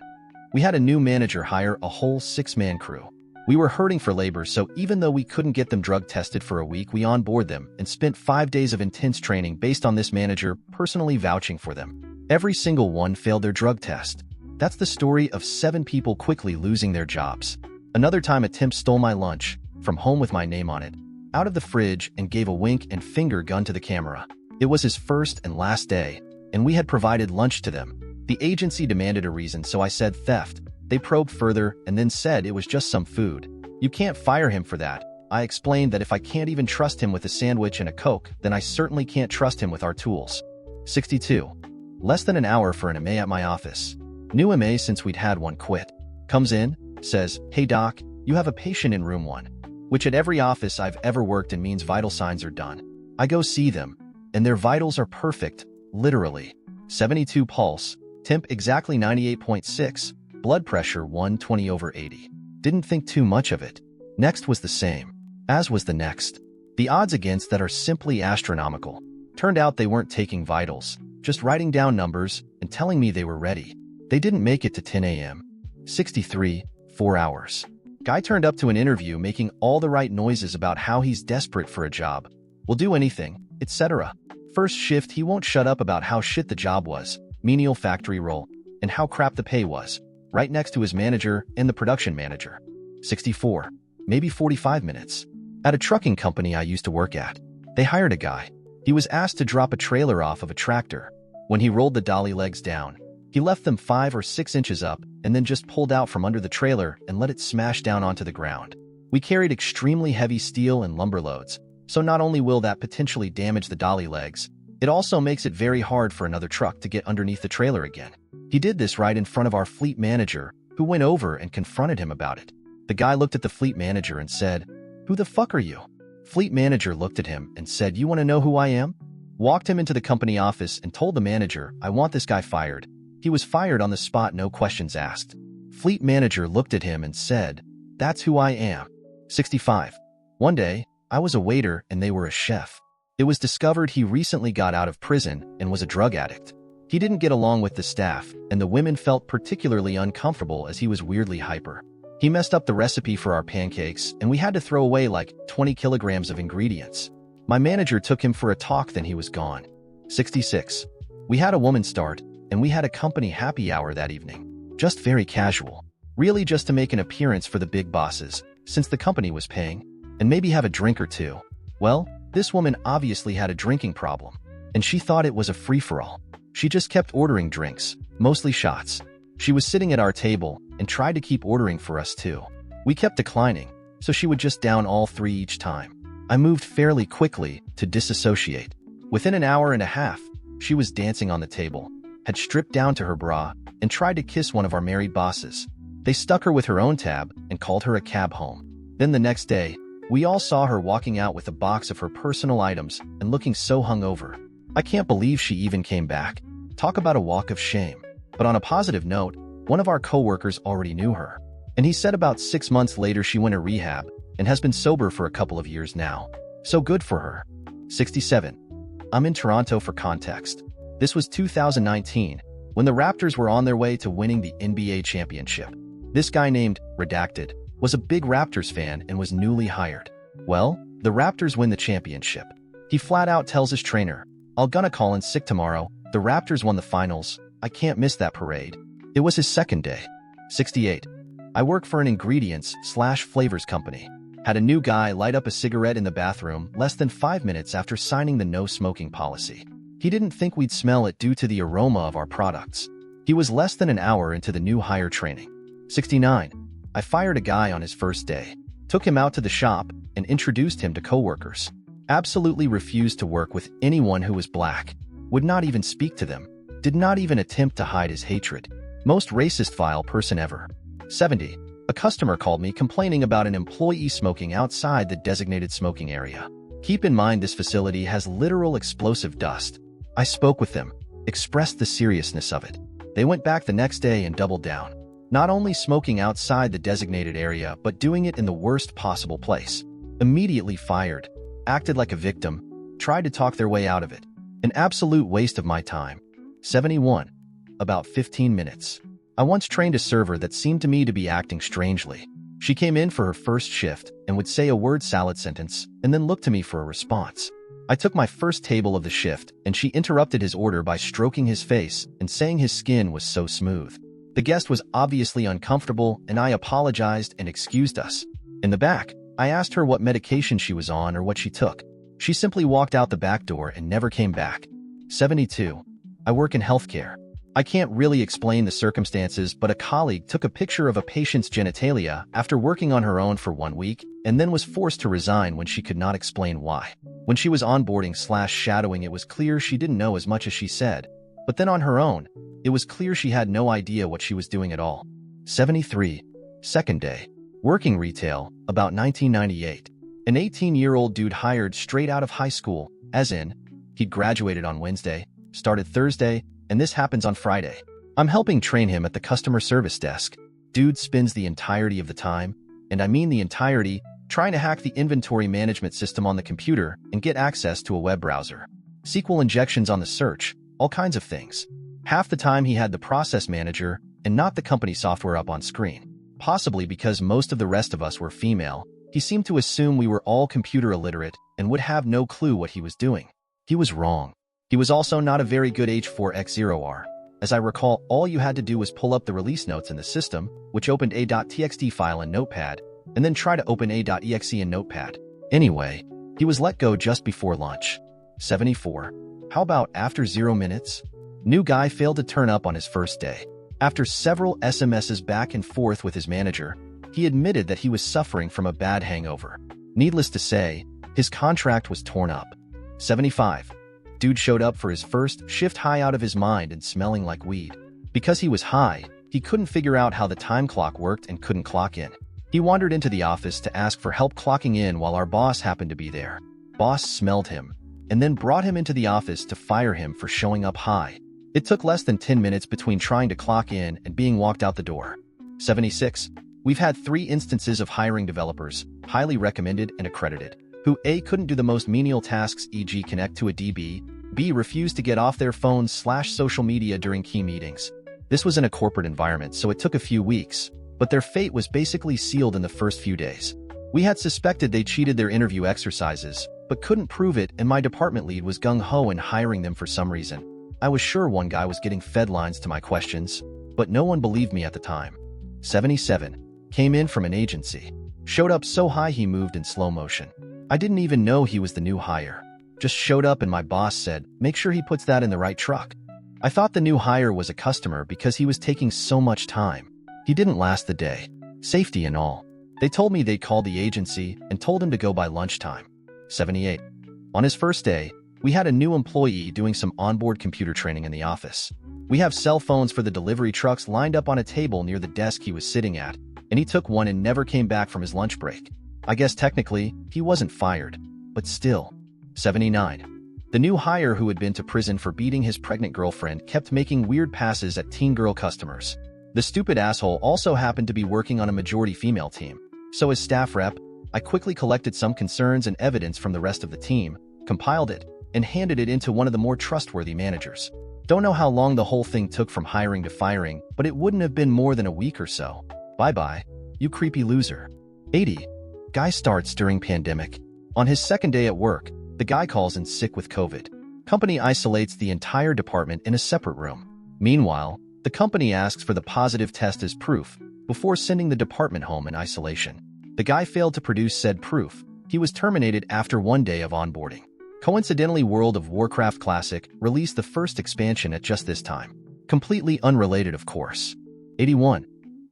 We had a new manager hire a whole 6-man crew. We were hurting for labor, so even though we couldn't get them drug tested for a week, we onboarded them and spent 5 days of intense training based on this manager personally vouching for them. Every single one failed their drug test. That's the story of 7 people quickly losing their jobs. Another time a temp stole my lunch from home with my name on it, out of the fridge, and gave a wink and finger gun to the camera. It was his first and last day, and we had provided lunch to them. The agency demanded a reason, so I said theft. They probed further and then said it was just some food. You can't fire him for that. I explained that if I can't even trust him with a sandwich and a Coke, then I certainly can't trust him with our tools. 62. Less than an hour for an MA at my office. New MA since we'd had one quit. Comes in, says, "Hey doc, you have a patient in room 1. Which at every office I've ever worked in means vital signs are done. I go see them, and their vitals are perfect, literally. 72 pulse, temp exactly 98.6, blood pressure 120/80. Didn't think too much of it. Next was the same, as was the next. The odds against that are simply astronomical. Turned out they weren't taking vitals, just writing down numbers and telling me they were ready. They didn't make it to 10 a.m. 63, 4 hours. Guy turned up to an interview making all the right noises about how he's desperate for a job, will do anything, etc. First shift, he won't shut up about how shit the job was, menial factory role, and how crap the pay was, right next to his manager and the production manager. 64, maybe 45 minutes. At a trucking company I used to work at, they hired a guy. He was asked to drop a trailer off of a tractor. When he rolled the dolly legs down, he left them 5 or 6 inches up and then just pulled out from under the trailer and let it smash down onto the ground. We carried extremely heavy steel and lumber loads, so not only will that potentially damage the dolly legs, it also makes it very hard for another truck to get underneath the trailer again. He did this right in front of our fleet manager, who went over and confronted him about it. The guy looked at the fleet manager and said, "Who the fuck are you?" Fleet manager looked at him and said, "You want to know who I am?" Walked him into the company office and told the manager, "I want this guy fired." He was fired on the spot, no questions asked. Fleet manager looked at him and said, "That's who I am." 65. One day, I was a waiter and they were a chef. It was discovered he recently got out of prison and was a drug addict. He didn't get along with the staff, and the women felt particularly uncomfortable as he was weirdly hyper. He messed up the recipe for our pancakes, and we had to throw away like 20 kilograms of ingredients. My manager took him for a talk, then he was gone. 66. We had a woman start, and we had a company happy hour that evening. Just very casual. Really just to make an appearance for the big bosses, since the company was paying, and maybe have a drink or two. Well, this woman obviously had a drinking problem, and she thought it was a free-for-all. She just kept ordering drinks, mostly shots. She was sitting at our table and tried to keep ordering for us too. We kept declining, so she would just down all 3 each time. I moved fairly quickly to disassociate. Within an hour and a half, she was dancing on the table, had stripped down to her bra, and tried to kiss one of our married bosses. They stuck her with her own tab and called her a cab home. Then the next day, we all saw her walking out with a box of her personal items and looking so hungover. I can't believe she even came back. Talk about a walk of shame. But on a positive note, one of our coworkers already knew her, and he said about 6 months later she went to rehab and has been sober for a couple of years now. So good for her. 67. I'm in Toronto for context. This was 2019, when the Raptors were on their way to winning the NBA championship. This guy named Redacted was a big Raptors fan and was newly hired. Well, the Raptors win the championship. He flat out tells his trainer, "I'll gonna call in sick tomorrow. The Raptors won the finals. I can't miss that parade." It was his second day. 68. I work for an ingredients/flavors company. Had a new guy light up a cigarette in the bathroom less than 5 minutes after signing the no smoking policy. He didn't think we'd smell it due to the aroma of our products. He was less than an hour into the new hire training. 69. I fired a guy on his first day. Took him out to the shop and introduced him to coworkers. Absolutely refused to work with anyone who was black. Would not even speak to them. Did not even attempt to hide his hatred. Most racist vile person ever. 70. A customer called me complaining about an employee smoking outside the designated smoking area. Keep in mind this facility has literal explosive dust. I spoke with them, expressed the seriousness of it. They went back the next day and doubled down. Not only smoking outside the designated area, but doing it in the worst possible place. Immediately fired. Acted like a victim. Tried to talk their way out of it. An absolute waste of my time. 71. About 15 minutes. I once trained a server that seemed to me to be acting strangely. She came in for her first shift and would say a word salad sentence and then look to me for a response. I took my first table of the shift and she interrupted his order by stroking his face and saying his skin was so smooth. The guest was obviously uncomfortable and I apologized and excused us. In the back, I asked her what medication she was on or what she took. She simply walked out the back door and never came back. 72. I work in healthcare. I can't really explain the circumstances, but a colleague took a picture of a patient's genitalia after working on her own for 1 week and then was forced to resign when she could not explain why. When she was onboarding/shadowing, it was clear she didn't know as much as she said, but then on her own, it was clear she had no idea what she was doing at all. 73. Second day. Working retail, about 1998. An 18-year-old dude hired straight out of high school, as in, he'd graduated on Wednesday, started Thursday, and this happens on Friday. I'm helping train him at the customer service desk. Dude spends the entirety of the time, and I mean the entirety, trying to hack the inventory management system on the computer and get access to a web browser. SQL injections on the search, all kinds of things. Half the time he had the process manager and not the company software up on screen. Possibly because most of the rest of us were female, he seemed to assume we were all computer illiterate and would have no clue what he was doing. He was wrong. He was also not a very good H4X0R. As I recall, all you had to do was pull up the release notes in the system, which opened a.txt file in Notepad, and then try to open a.exe in Notepad. Anyway, he was let go just before lunch. 74. How about after 0 minutes? New guy failed to turn up on his first day. After several SMSs back and forth with his manager, he admitted that he was suffering from a bad hangover. Needless to say, his contract was torn up. 75. Dude showed up for his first shift high out of his mind and smelling like weed. Because he was high, he couldn't figure out how the time clock worked and couldn't clock in. He wandered into the office to ask for help clocking in while our boss happened to be there. Boss smelled him, and then brought him into the office to fire him for showing up high. It took less than 10 minutes between trying to clock in and being walked out the door. 76. We've had 3 instances of hiring developers, highly recommended and accredited, who A. couldn't do the most menial tasks, e.g. connect to a DB, B. refused to get off their phones/social media during key meetings. This was in a corporate environment, so it took a few weeks, but their fate was basically sealed in the first few days. We had suspected they cheated their interview exercises, but couldn't prove it, and my department lead was gung-ho in hiring them for some reason. I was sure one guy was getting fed lines to my questions, but no one believed me at the time. 77. Came in from an agency. Showed up so high he moved in slow motion. I didn't even know he was the new hire. Just showed up and my boss said, make sure he puts that in the right truck. I thought the new hire was a customer because he was taking so much time. He didn't last the day. Safety and all. They told me they'd called the agency and told him to go by lunchtime. 78. On his first day, we had a new employee doing some onboard computer training in the office. We have cell phones for the delivery trucks lined up on a table near the desk he was sitting at, and he took one and never came back from his lunch break. I guess technically, he wasn't fired, but still. 79. The new hire who had been to prison for beating his pregnant girlfriend kept making weird passes at teen girl customers. The stupid asshole also happened to be working on a majority female team. So as staff rep, I quickly collected some concerns and evidence from the rest of the team, compiled it, and handed it into one of the more trustworthy managers. Don't know how long the whole thing took from hiring to firing, but it wouldn't have been more than a week or so. Bye-bye, you creepy loser. 80. Guy starts during pandemic. On his second day at work, the guy calls in sick with COVID. Company isolates the entire department in a separate room. Meanwhile, the company asks for the positive test as proof before sending the department home in isolation. The guy failed to produce said proof. He was terminated after 1 day of onboarding. Coincidentally, World of Warcraft Classic released the first expansion at just this time. Completely unrelated, of course. 81.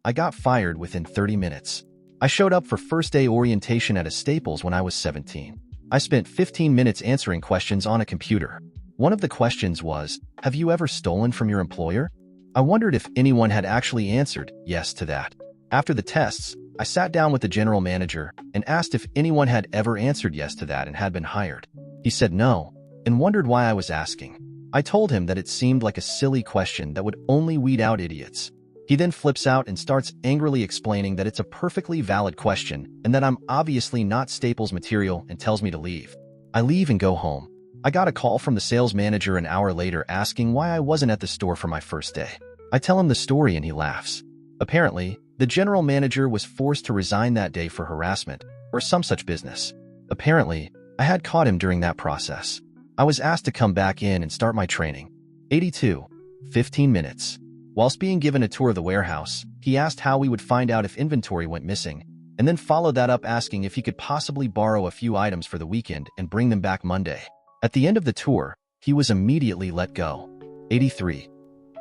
I got fired within 30 minutes. I showed up for first day orientation at a Staples when I was 17. I spent 15 minutes answering questions on a computer. One of the questions was, have you ever stolen from your employer? I wondered if anyone had actually answered yes to that. After the tests, I sat down with the general manager and asked if anyone had ever answered yes to that and had been hired. He said no, and wondered why I was asking. I told him that it seemed like a silly question that would only weed out idiots. He then flips out and starts angrily explaining that it's a perfectly valid question and that I'm obviously not Staples material and tells me to leave. I leave and go home. I got a call from the sales manager an hour later asking why I wasn't at the store for my first day. I tell him the story and he laughs. Apparently, the general manager was forced to resign that day for harassment or some such business. Apparently, I had caught him during that process. I was asked to come back in and start my training. 82. 15 minutes. Whilst being given a tour of the warehouse, he asked how we would find out if inventory went missing, and then followed that up asking if he could possibly borrow a few items for the weekend and bring them back Monday. At the end of the tour, he was immediately let go. 83.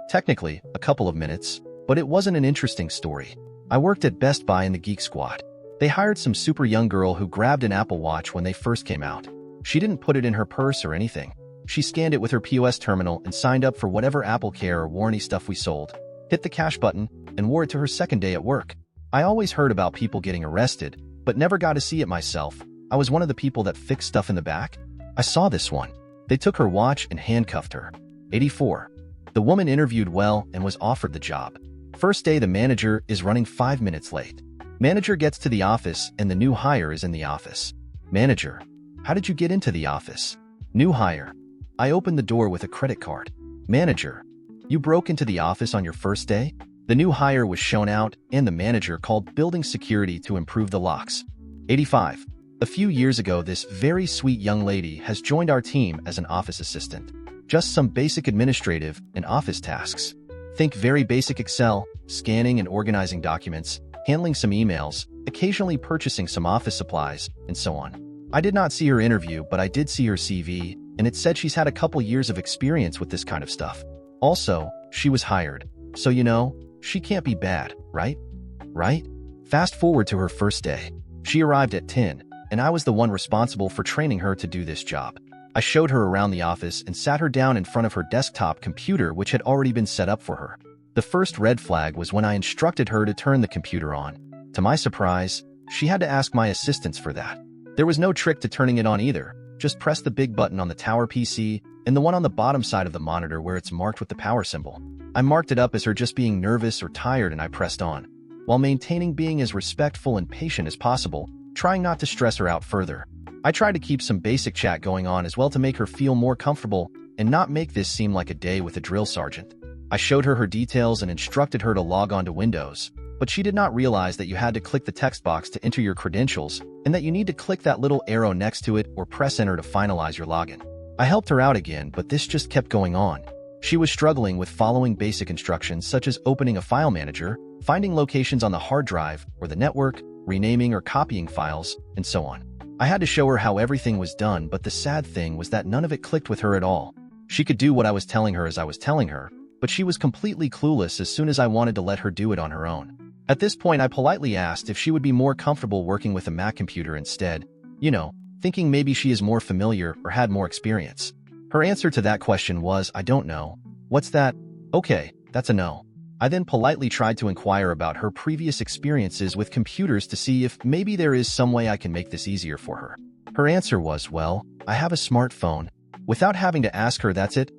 Technically, a couple of minutes, but it wasn't an interesting story. I worked at Best Buy in the Geek Squad. They hired some super young girl who grabbed an Apple Watch when they first came out. She didn't put it in her purse or anything. She scanned it with her POS terminal and signed up for whatever Apple Care or warranty stuff we sold, hit the cash button, and wore it to her second day at work. I always heard about people getting arrested, but never got to see it myself. I was one of the people that fixed stuff in the back. I saw this one. They took her watch and handcuffed her. 84. The woman interviewed well and was offered the job. First day, the manager is running 5 minutes late. Manager gets to the office and the new hire is in the office. Manager, how did you get into the office? New hire, I opened the door with a credit card. Manager, You broke into the office on your first day? The new hire was shown out, and the manager called building security to improve the locks. 85. A few years ago, this very sweet young lady has joined our team as an office assistant. Just some basic administrative and office tasks. Think very basic Excel, scanning and organizing documents, handling some emails, occasionally purchasing some office supplies, and so on. I did not see her interview, but I did see her CV, and it said she's had a couple years of experience with this kind of stuff. Also, she was hired. So she can't be bad, right? Right? Fast forward to her first day. She arrived at 10, and I was the one responsible for training her to do this job. I showed her around the office and sat her down in front of her desktop computer, which had already been set up for her. The first red flag was when I instructed her to turn the computer on. To my surprise, she had to ask my assistants for that. There was no trick to turning it on either. Just press the big button on the tower PC and the one on the bottom side of the monitor where it's marked with the power symbol. I marked it up as her just being nervous or tired, and I pressed on, while maintaining being as respectful and patient as possible, trying not to stress her out further. I tried to keep some basic chat going on as well to make her feel more comfortable and not make this seem like a day with a drill sergeant. I showed her details and instructed her to log on to Windows, but she did not realize that you had to click the text box to enter your credentials and that you need to click that little arrow next to it or press enter to finalize your login. I helped her out again, but this just kept going on. She was struggling with following basic instructions such as opening a file manager, finding locations on the hard drive or the network, renaming or copying files, and so on. I had to show her how everything was done, but the sad thing was that none of it clicked with her at all. She could do what I was telling her as I was telling her, but she was completely clueless as soon as I wanted to let her do it on her own. At this point, I politely asked if she would be more comfortable working with a Mac computer instead, thinking maybe she is more familiar or had more experience. Her answer to that question was, "I don't know. What's that?" "Okay, that's a no." I then politely tried to inquire about her previous experiences with computers to see if maybe there is some way I can make this easier for her. Her answer was, "Well, I have a smartphone." Without having to ask her, "That's it?"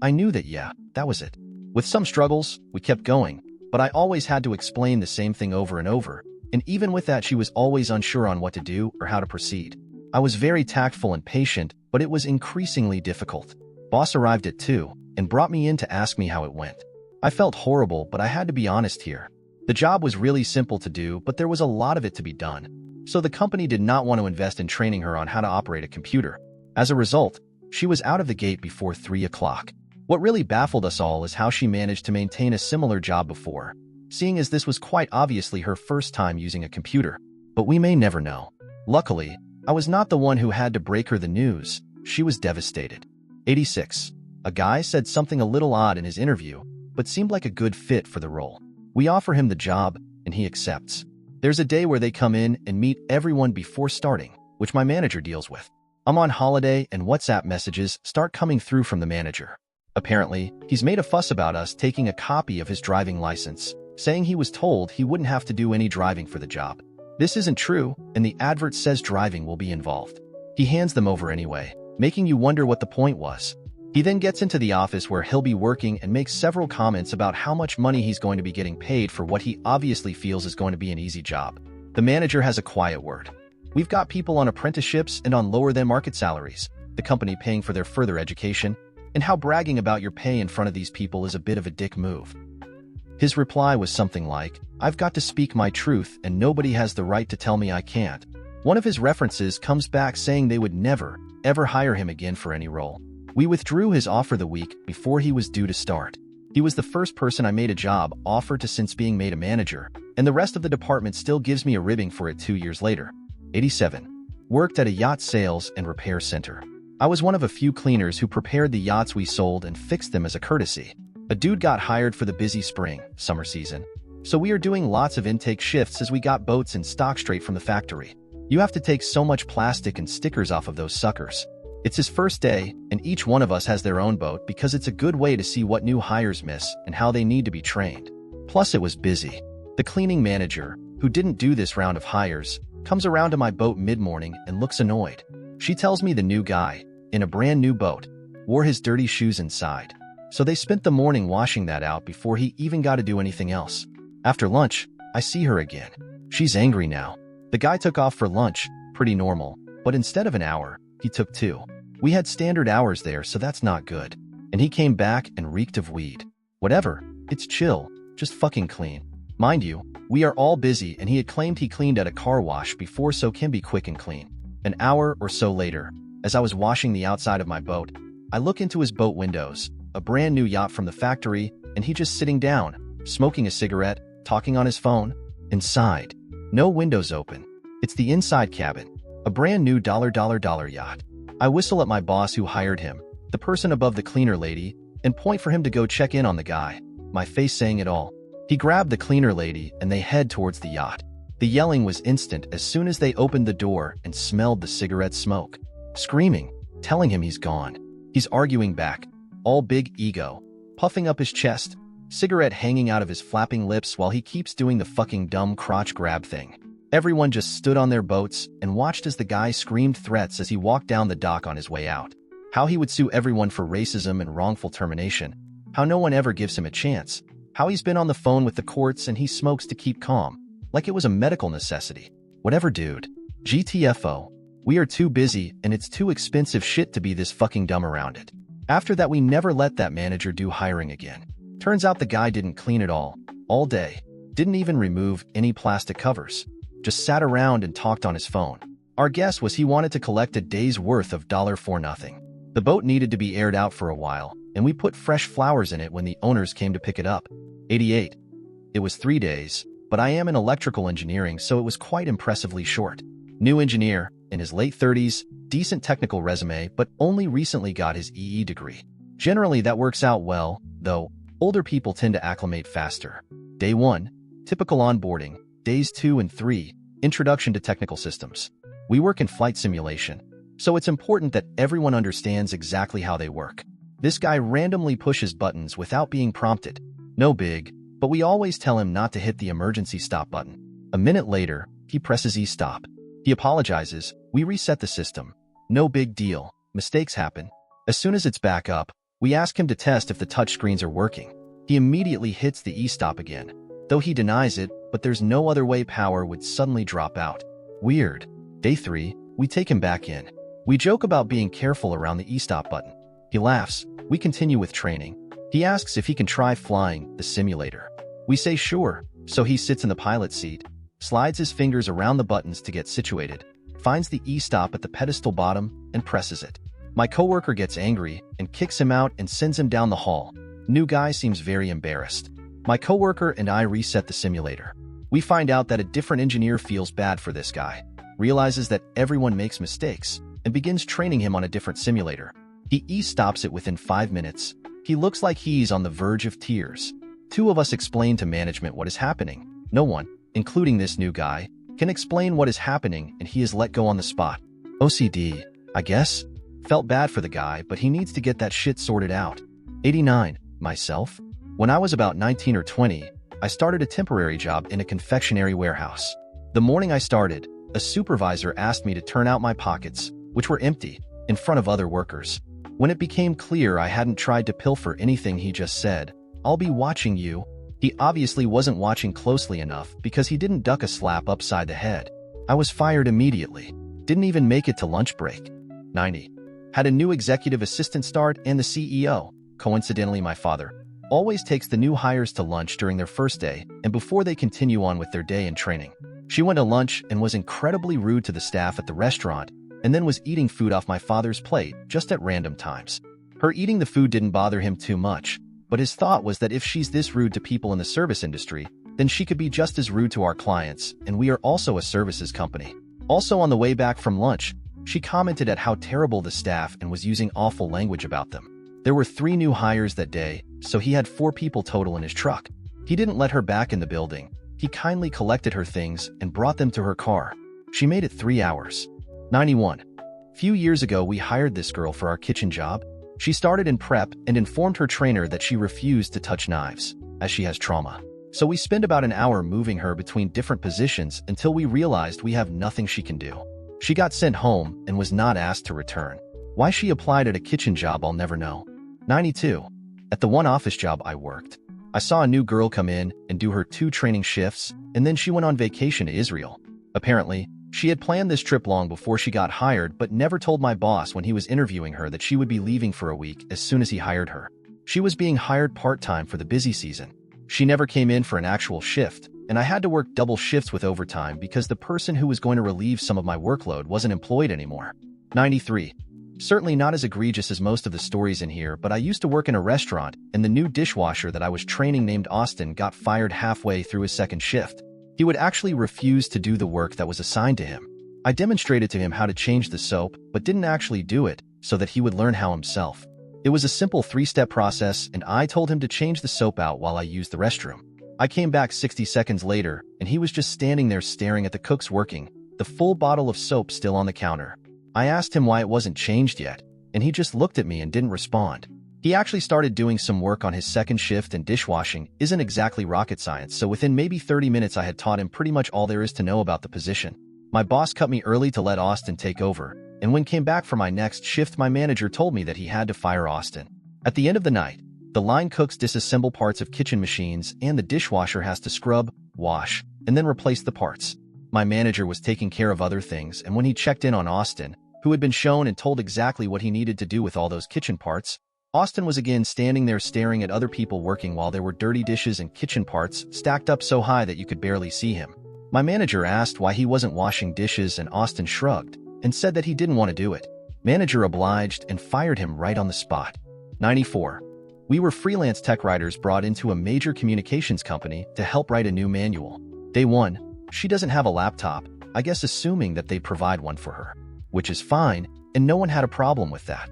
I knew that, yeah, that was it. With some struggles, we kept going, but I always had to explain the same thing over and over, and even with that, she was always unsure on what to do or how to proceed. I was very tactful and patient, but it was increasingly difficult. Boss arrived at 2 and brought me in to ask me how it went. I felt horrible, but I had to be honest here. The job was really simple to do, but there was a lot of it to be done. So the company did not want to invest in training her on how to operate a computer. As a result, she was out of the gate before 3 o'clock. What really baffled us all is how she managed to maintain a similar job before, seeing as this was quite obviously her first time using a computer. But we may never know. Luckily, I was not the one who had to break her the news. She was devastated. 86. A guy said something a little odd in his interview, but seemed like a good fit for the role. We offer him the job, and he accepts. There's a day where they come in and meet everyone before starting, which my manager deals with. I'm on holiday, and WhatsApp messages start coming through from the manager. Apparently, he's made a fuss about us taking a copy of his driving license, saying he was told he wouldn't have to do any driving for the job. This isn't true, and the advert says driving will be involved. He hands them over anyway, making you wonder what the point was. He then gets into the office where he'll be working and makes several comments about how much money he's going to be getting paid for what he obviously feels is going to be an easy job. The manager has a quiet word. "We've got people on apprenticeships and on lower-than-market salaries, the company paying for their further education, and how bragging about your pay in front of these people is a bit of a dick move." His reply was something like, "I've got to speak my truth and nobody has the right to tell me I can't." One of his references comes back saying they would never, ever hire him again for any role. We withdrew his offer the week before he was due to start. He was the first person I made a job offer to since being made a manager, and the rest of the department still gives me a ribbing for it 2 years later. 87. Worked at a yacht sales and repair center. I was one of a few cleaners who prepared the yachts we sold and fixed them as a courtesy. A dude got hired for the busy summer season. So we are doing lots of intake shifts as we got boats in stock straight from the factory. You have to take so much plastic and stickers off of those suckers. It's his first day, and each one of us has their own boat because it's a good way to see what new hires miss and how they need to be trained. Plus, it was busy. The cleaning manager, who didn't do this round of hires, comes around to my boat mid-morning and looks annoyed. She tells me the new guy, in a brand new boat, wore his dirty shoes inside. So they spent the morning washing that out before he even got to do anything else. After lunch, I see her again. She's angry now. The guy took off for lunch, pretty normal, but instead of an hour, he took 2. We had standard hours there, so that's not good. And he came back and reeked of weed. Whatever. It's chill. Just fucking clean. Mind you, we are all busy and he had claimed he cleaned at a car wash before, so can be quick and clean. An hour or so later, as I was washing the outside of my boat, I look into his boat windows, a brand new yacht from the factory, and he just sitting down, smoking a cigarette, talking on his phone. Inside, no windows open. It's the inside cabin, a brand new dollar yacht. I whistle at my boss who hired him, the person above the cleaner lady, and point for him to go check in on the guy, my face saying it all. He grabbed the cleaner lady and they head towards the yacht. The yelling was instant as soon as they opened the door and smelled the cigarette smoke. Screaming, telling him he's gone. He's arguing back, all big ego, puffing up his chest, cigarette hanging out of his flapping lips while he keeps doing the fucking dumb crotch grab thing. Everyone just stood on their boats and watched as the guy screamed threats as he walked down the dock on his way out. How he would sue everyone for racism and wrongful termination. How no one ever gives him a chance. How he's been on the phone with the courts and he smokes to keep calm, like it was a medical necessity. Whatever, dude. GTFO. We are too busy and it's too expensive shit to be this fucking dumb around it. After that, we never let that manager do hiring again. Turns out the guy didn't clean at all day. Didn't even remove any plastic covers. Just sat around and talked on his phone. Our guess was he wanted to collect a day's worth of $1 for nothing. The boat needed to be aired out for a while, and we put fresh flowers in it when the owners came to pick it up. 88. It was 3 days, but I am in electrical engineering, so it was quite impressively short. New engineer, in his late 30s, decent technical resume, but only recently got his EE degree. Generally, that works out well, though older people tend to acclimate faster. Day 1, typical onboarding. Days 2 and 3, introduction to technical systems. We work in flight simulation, so it's important that everyone understands exactly how they work. This guy randomly pushes buttons without being prompted. No big, but we always tell him not to hit the emergency stop button. A minute later, he presses E-stop. He apologizes. We reset the system. No big deal. Mistakes happen. As soon as it's back up, we ask him to test if the touchscreens are working. He immediately hits the E-stop again. Though he denies it, but there's no other way power would suddenly drop out. Weird. Day 3, we take him back in. We joke about being careful around the E-stop button. He laughs. We continue with training. He asks if he can try flying the simulator. We say sure, so he sits in the pilot seat, slides his fingers around the buttons to get situated, finds the E-stop at the pedestal bottom, and presses it. My coworker gets angry and kicks him out and sends him down the hall. New guy seems very embarrassed. My coworker and I reset the simulator. We find out that a different engineer feels bad for this guy, realizes that everyone makes mistakes, and begins training him on a different simulator. He E-stops it within 5 minutes. He looks like he's on the verge of tears. 2 of us explain to management what is happening. No one, including this new guy, can explain what is happening, and he is let go on the spot. OCD, I guess? Felt bad for the guy, but he needs to get that shit sorted out. 89. Myself? When I was about 19 or 20, I started a temporary job in a confectionery warehouse. The morning I started, a supervisor asked me to turn out my pockets, which were empty, in front of other workers. When it became clear I hadn't tried to pilfer anything, he just said, "I'll be watching you." He obviously wasn't watching closely enough because he didn't duck a slap upside the head. I was fired immediately. Didn't even make it to lunch break. 90. Had a new executive assistant start and the CEO, coincidentally my father, always takes the new hires to lunch during their first day and before they continue on with their day in training. She went to lunch and was incredibly rude to the staff at the restaurant and then was eating food off my father's plate just at random times. Her eating the food didn't bother him too much, but his thought was that if she's this rude to people in the service industry, then she could be just as rude to our clients, and we are also a services company. Also on the way back from lunch, she commented at how terrible the staff and was using awful language about them. There were 3 new hires that day, so he had 4 people total in his truck. He didn't let her back in the building. He kindly collected her things and brought them to her car. She made it 3 hours. 91. Few years ago, we hired this girl for our kitchen job. She started in prep and informed her trainer that she refused to touch knives, as she has trauma. So we spent about an hour moving her between different positions until we realized we have nothing she can do. She got sent home and was not asked to return. Why she applied at a kitchen job, I'll never know. 92. At the one office job I worked, I saw a new girl come in and do her 2 training shifts, and then she went on vacation to Israel. Apparently, she had planned this trip long before she got hired but never told my boss when he was interviewing her that she would be leaving for a week as soon as he hired her. She was being hired part-time for the busy season. She never came in for an actual shift, and I had to work double shifts with overtime because the person who was going to relieve some of my workload wasn't employed anymore. 93. Certainly not as egregious as most of the stories in here, but I used to work in a restaurant, and the new dishwasher that I was training named Austin got fired halfway through his second shift. He would actually refuse to do the work that was assigned to him. I demonstrated to him how to change the soap, but didn't actually do it, so that he would learn how himself. It was a simple 3-step process, and I told him to change the soap out while I used the restroom. I came back 60 seconds later, and he was just standing there staring at the cooks working, the full bottle of soap still on the counter. I asked him why it wasn't changed yet, and he just looked at me and didn't respond. He actually started doing some work on his second shift, and dishwashing isn't exactly rocket science, so within maybe 30 minutes I had taught him pretty much all there is to know about the position. My boss cut me early to let Austin take over, and when came back for my next shift, my manager told me that he had to fire Austin. At the end of the night, the line cooks disassemble parts of kitchen machines, and the dishwasher has to scrub, wash, and then replace the parts. My manager was taking care of other things, and when he checked in on Austin, who had been shown and told exactly what he needed to do with all those kitchen parts, Austin was again standing there staring at other people working while there were dirty dishes and kitchen parts stacked up so high that you could barely see him. My manager asked why he wasn't washing dishes, and Austin shrugged and said that he didn't want to do it. Manager obliged and fired him right on the spot. 94. We were freelance tech writers brought into a major communications company to help write a new manual. Day 1, she doesn't have a laptop, I guess assuming that they'd provide one for her. Which is fine, and no one had a problem with that.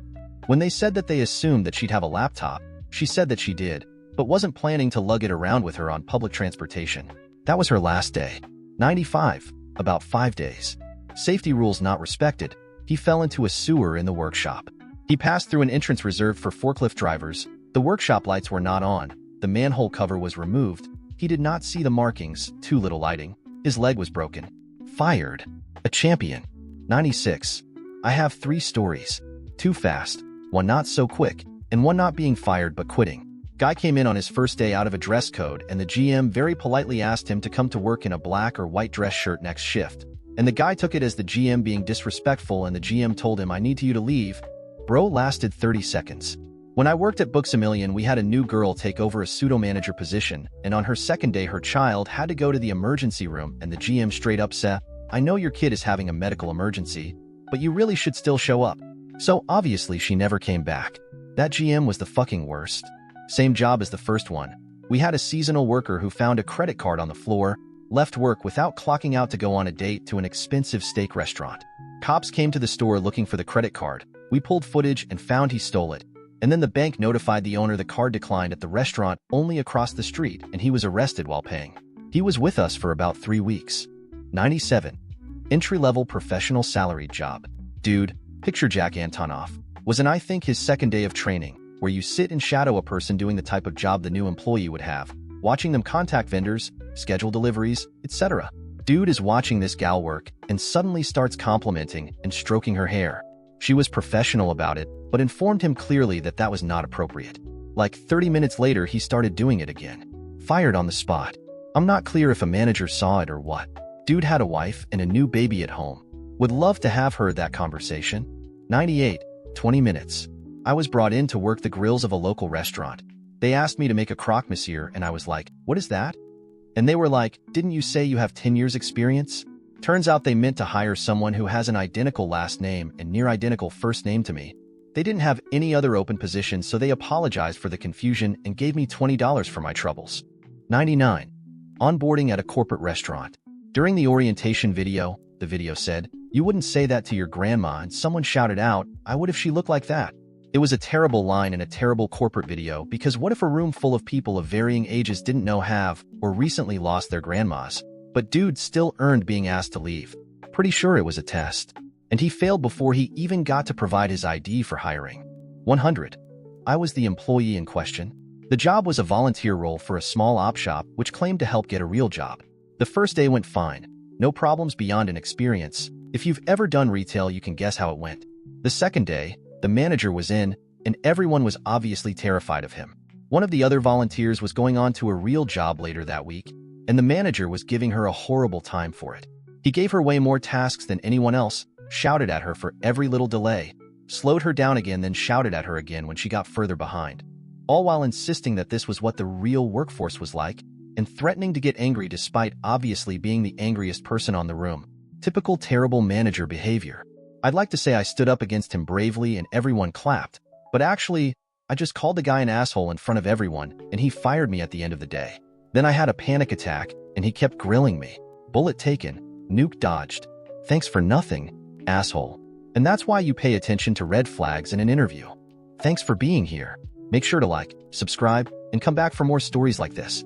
When they said that they assumed that she'd have a laptop, she said that she did, but wasn't planning to lug it around with her on public transportation. That was her last day. 95. About 5 days. Safety rules not respected. He fell into a sewer in the workshop. He passed through an entrance reserved for forklift drivers. The workshop lights were not on. The manhole cover was removed. He did not see the markings, too little lighting. His leg was broken. Fired. A champion. 96. I have 3 stories. 2 fast, 1 not so quick, and 1 not being fired but quitting. Guy came in on his first day out of a dress code, and the GM very politely asked him to come to work in a black or white dress shirt next shift. And the guy took it as the GM being disrespectful, and the GM told him, "I need you to leave." Bro lasted 30 seconds. When I worked at Books A Million, we had a new girl take over a pseudo-manager position, and on her second day her child had to go to the emergency room, and the GM straight up said, "I know your kid is having a medical emergency, but you really should still show up." So obviously she never came back. That GM was the fucking worst. Same job as the first one. We had a seasonal worker who found a credit card on the floor, left work without clocking out to go on a date to an expensive steak restaurant. Cops came to the store looking for the credit card. We pulled footage and found he stole it. And then the bank notified the owner the card declined at the restaurant only across the street, and he was arrested while paying. He was with us for about 3 weeks. 97. Entry-level professional salaried job. Dude, picture Jack Antonoff. Was I think his second day of training, where you sit and shadow a person doing the type of job the new employee would have, watching them contact vendors, schedule deliveries, etc. Dude is watching this gal work and suddenly starts complimenting and stroking her hair. She was professional about it, but informed him clearly that that was not appropriate. Like 30 minutes later, he started doing it again. Fired on the spot. I'm not clear if a manager saw it or what. Dude had a wife and a new baby at home. Would love to have heard that conversation. 98. 20 minutes. I was brought in to work the grills of a local restaurant. They asked me to make a croque monsieur, and I was like, "What is that?" And they were like, "Didn't you say you have 10 years experience?" Turns out they meant to hire someone who has an identical last name and near identical first name to me. They didn't have any other open positions, so they apologized for the confusion and gave me $20 for my troubles. 99. Onboarding at a corporate restaurant. During the orientation video, the video said, "You wouldn't say that to your grandma," and someone shouted out, "I would if she looked like that." It was a terrible line in a terrible corporate video, because what if a room full of people of varying ages didn't know, have, or recently lost their grandmas? But dude still earned being asked to leave. Pretty sure it was a test. And he failed before he even got to provide his ID for hiring. 100. I was the employee in question. The job was a volunteer role for a small op shop which claimed to help get a real job. The first day went fine. No problems beyond inexperience. If you've ever done retail, you can guess how it went. The second day, the manager was in, and everyone was obviously terrified of him. One of the other volunteers was going on to a real job later that week, and the manager was giving her a horrible time for it. He gave her way more tasks than anyone else, shouted at her for every little delay, slowed her down again, then shouted at her again when she got further behind. all while insisting that this was what the real workforce was like, and threatening to get angry despite obviously being the angriest person on the room. Typical terrible manager behavior. I'd like to say I stood up against him bravely and everyone clapped, but actually, I just called the guy an asshole in front of everyone, and he fired me at the end of the day. Then I had a panic attack, and he kept grilling me. Bullet taken, nuke dodged. Thanks for nothing, asshole. And that's why you pay attention to red flags in an interview. Thanks for being here. Make sure to like, subscribe, and come back for more stories like this.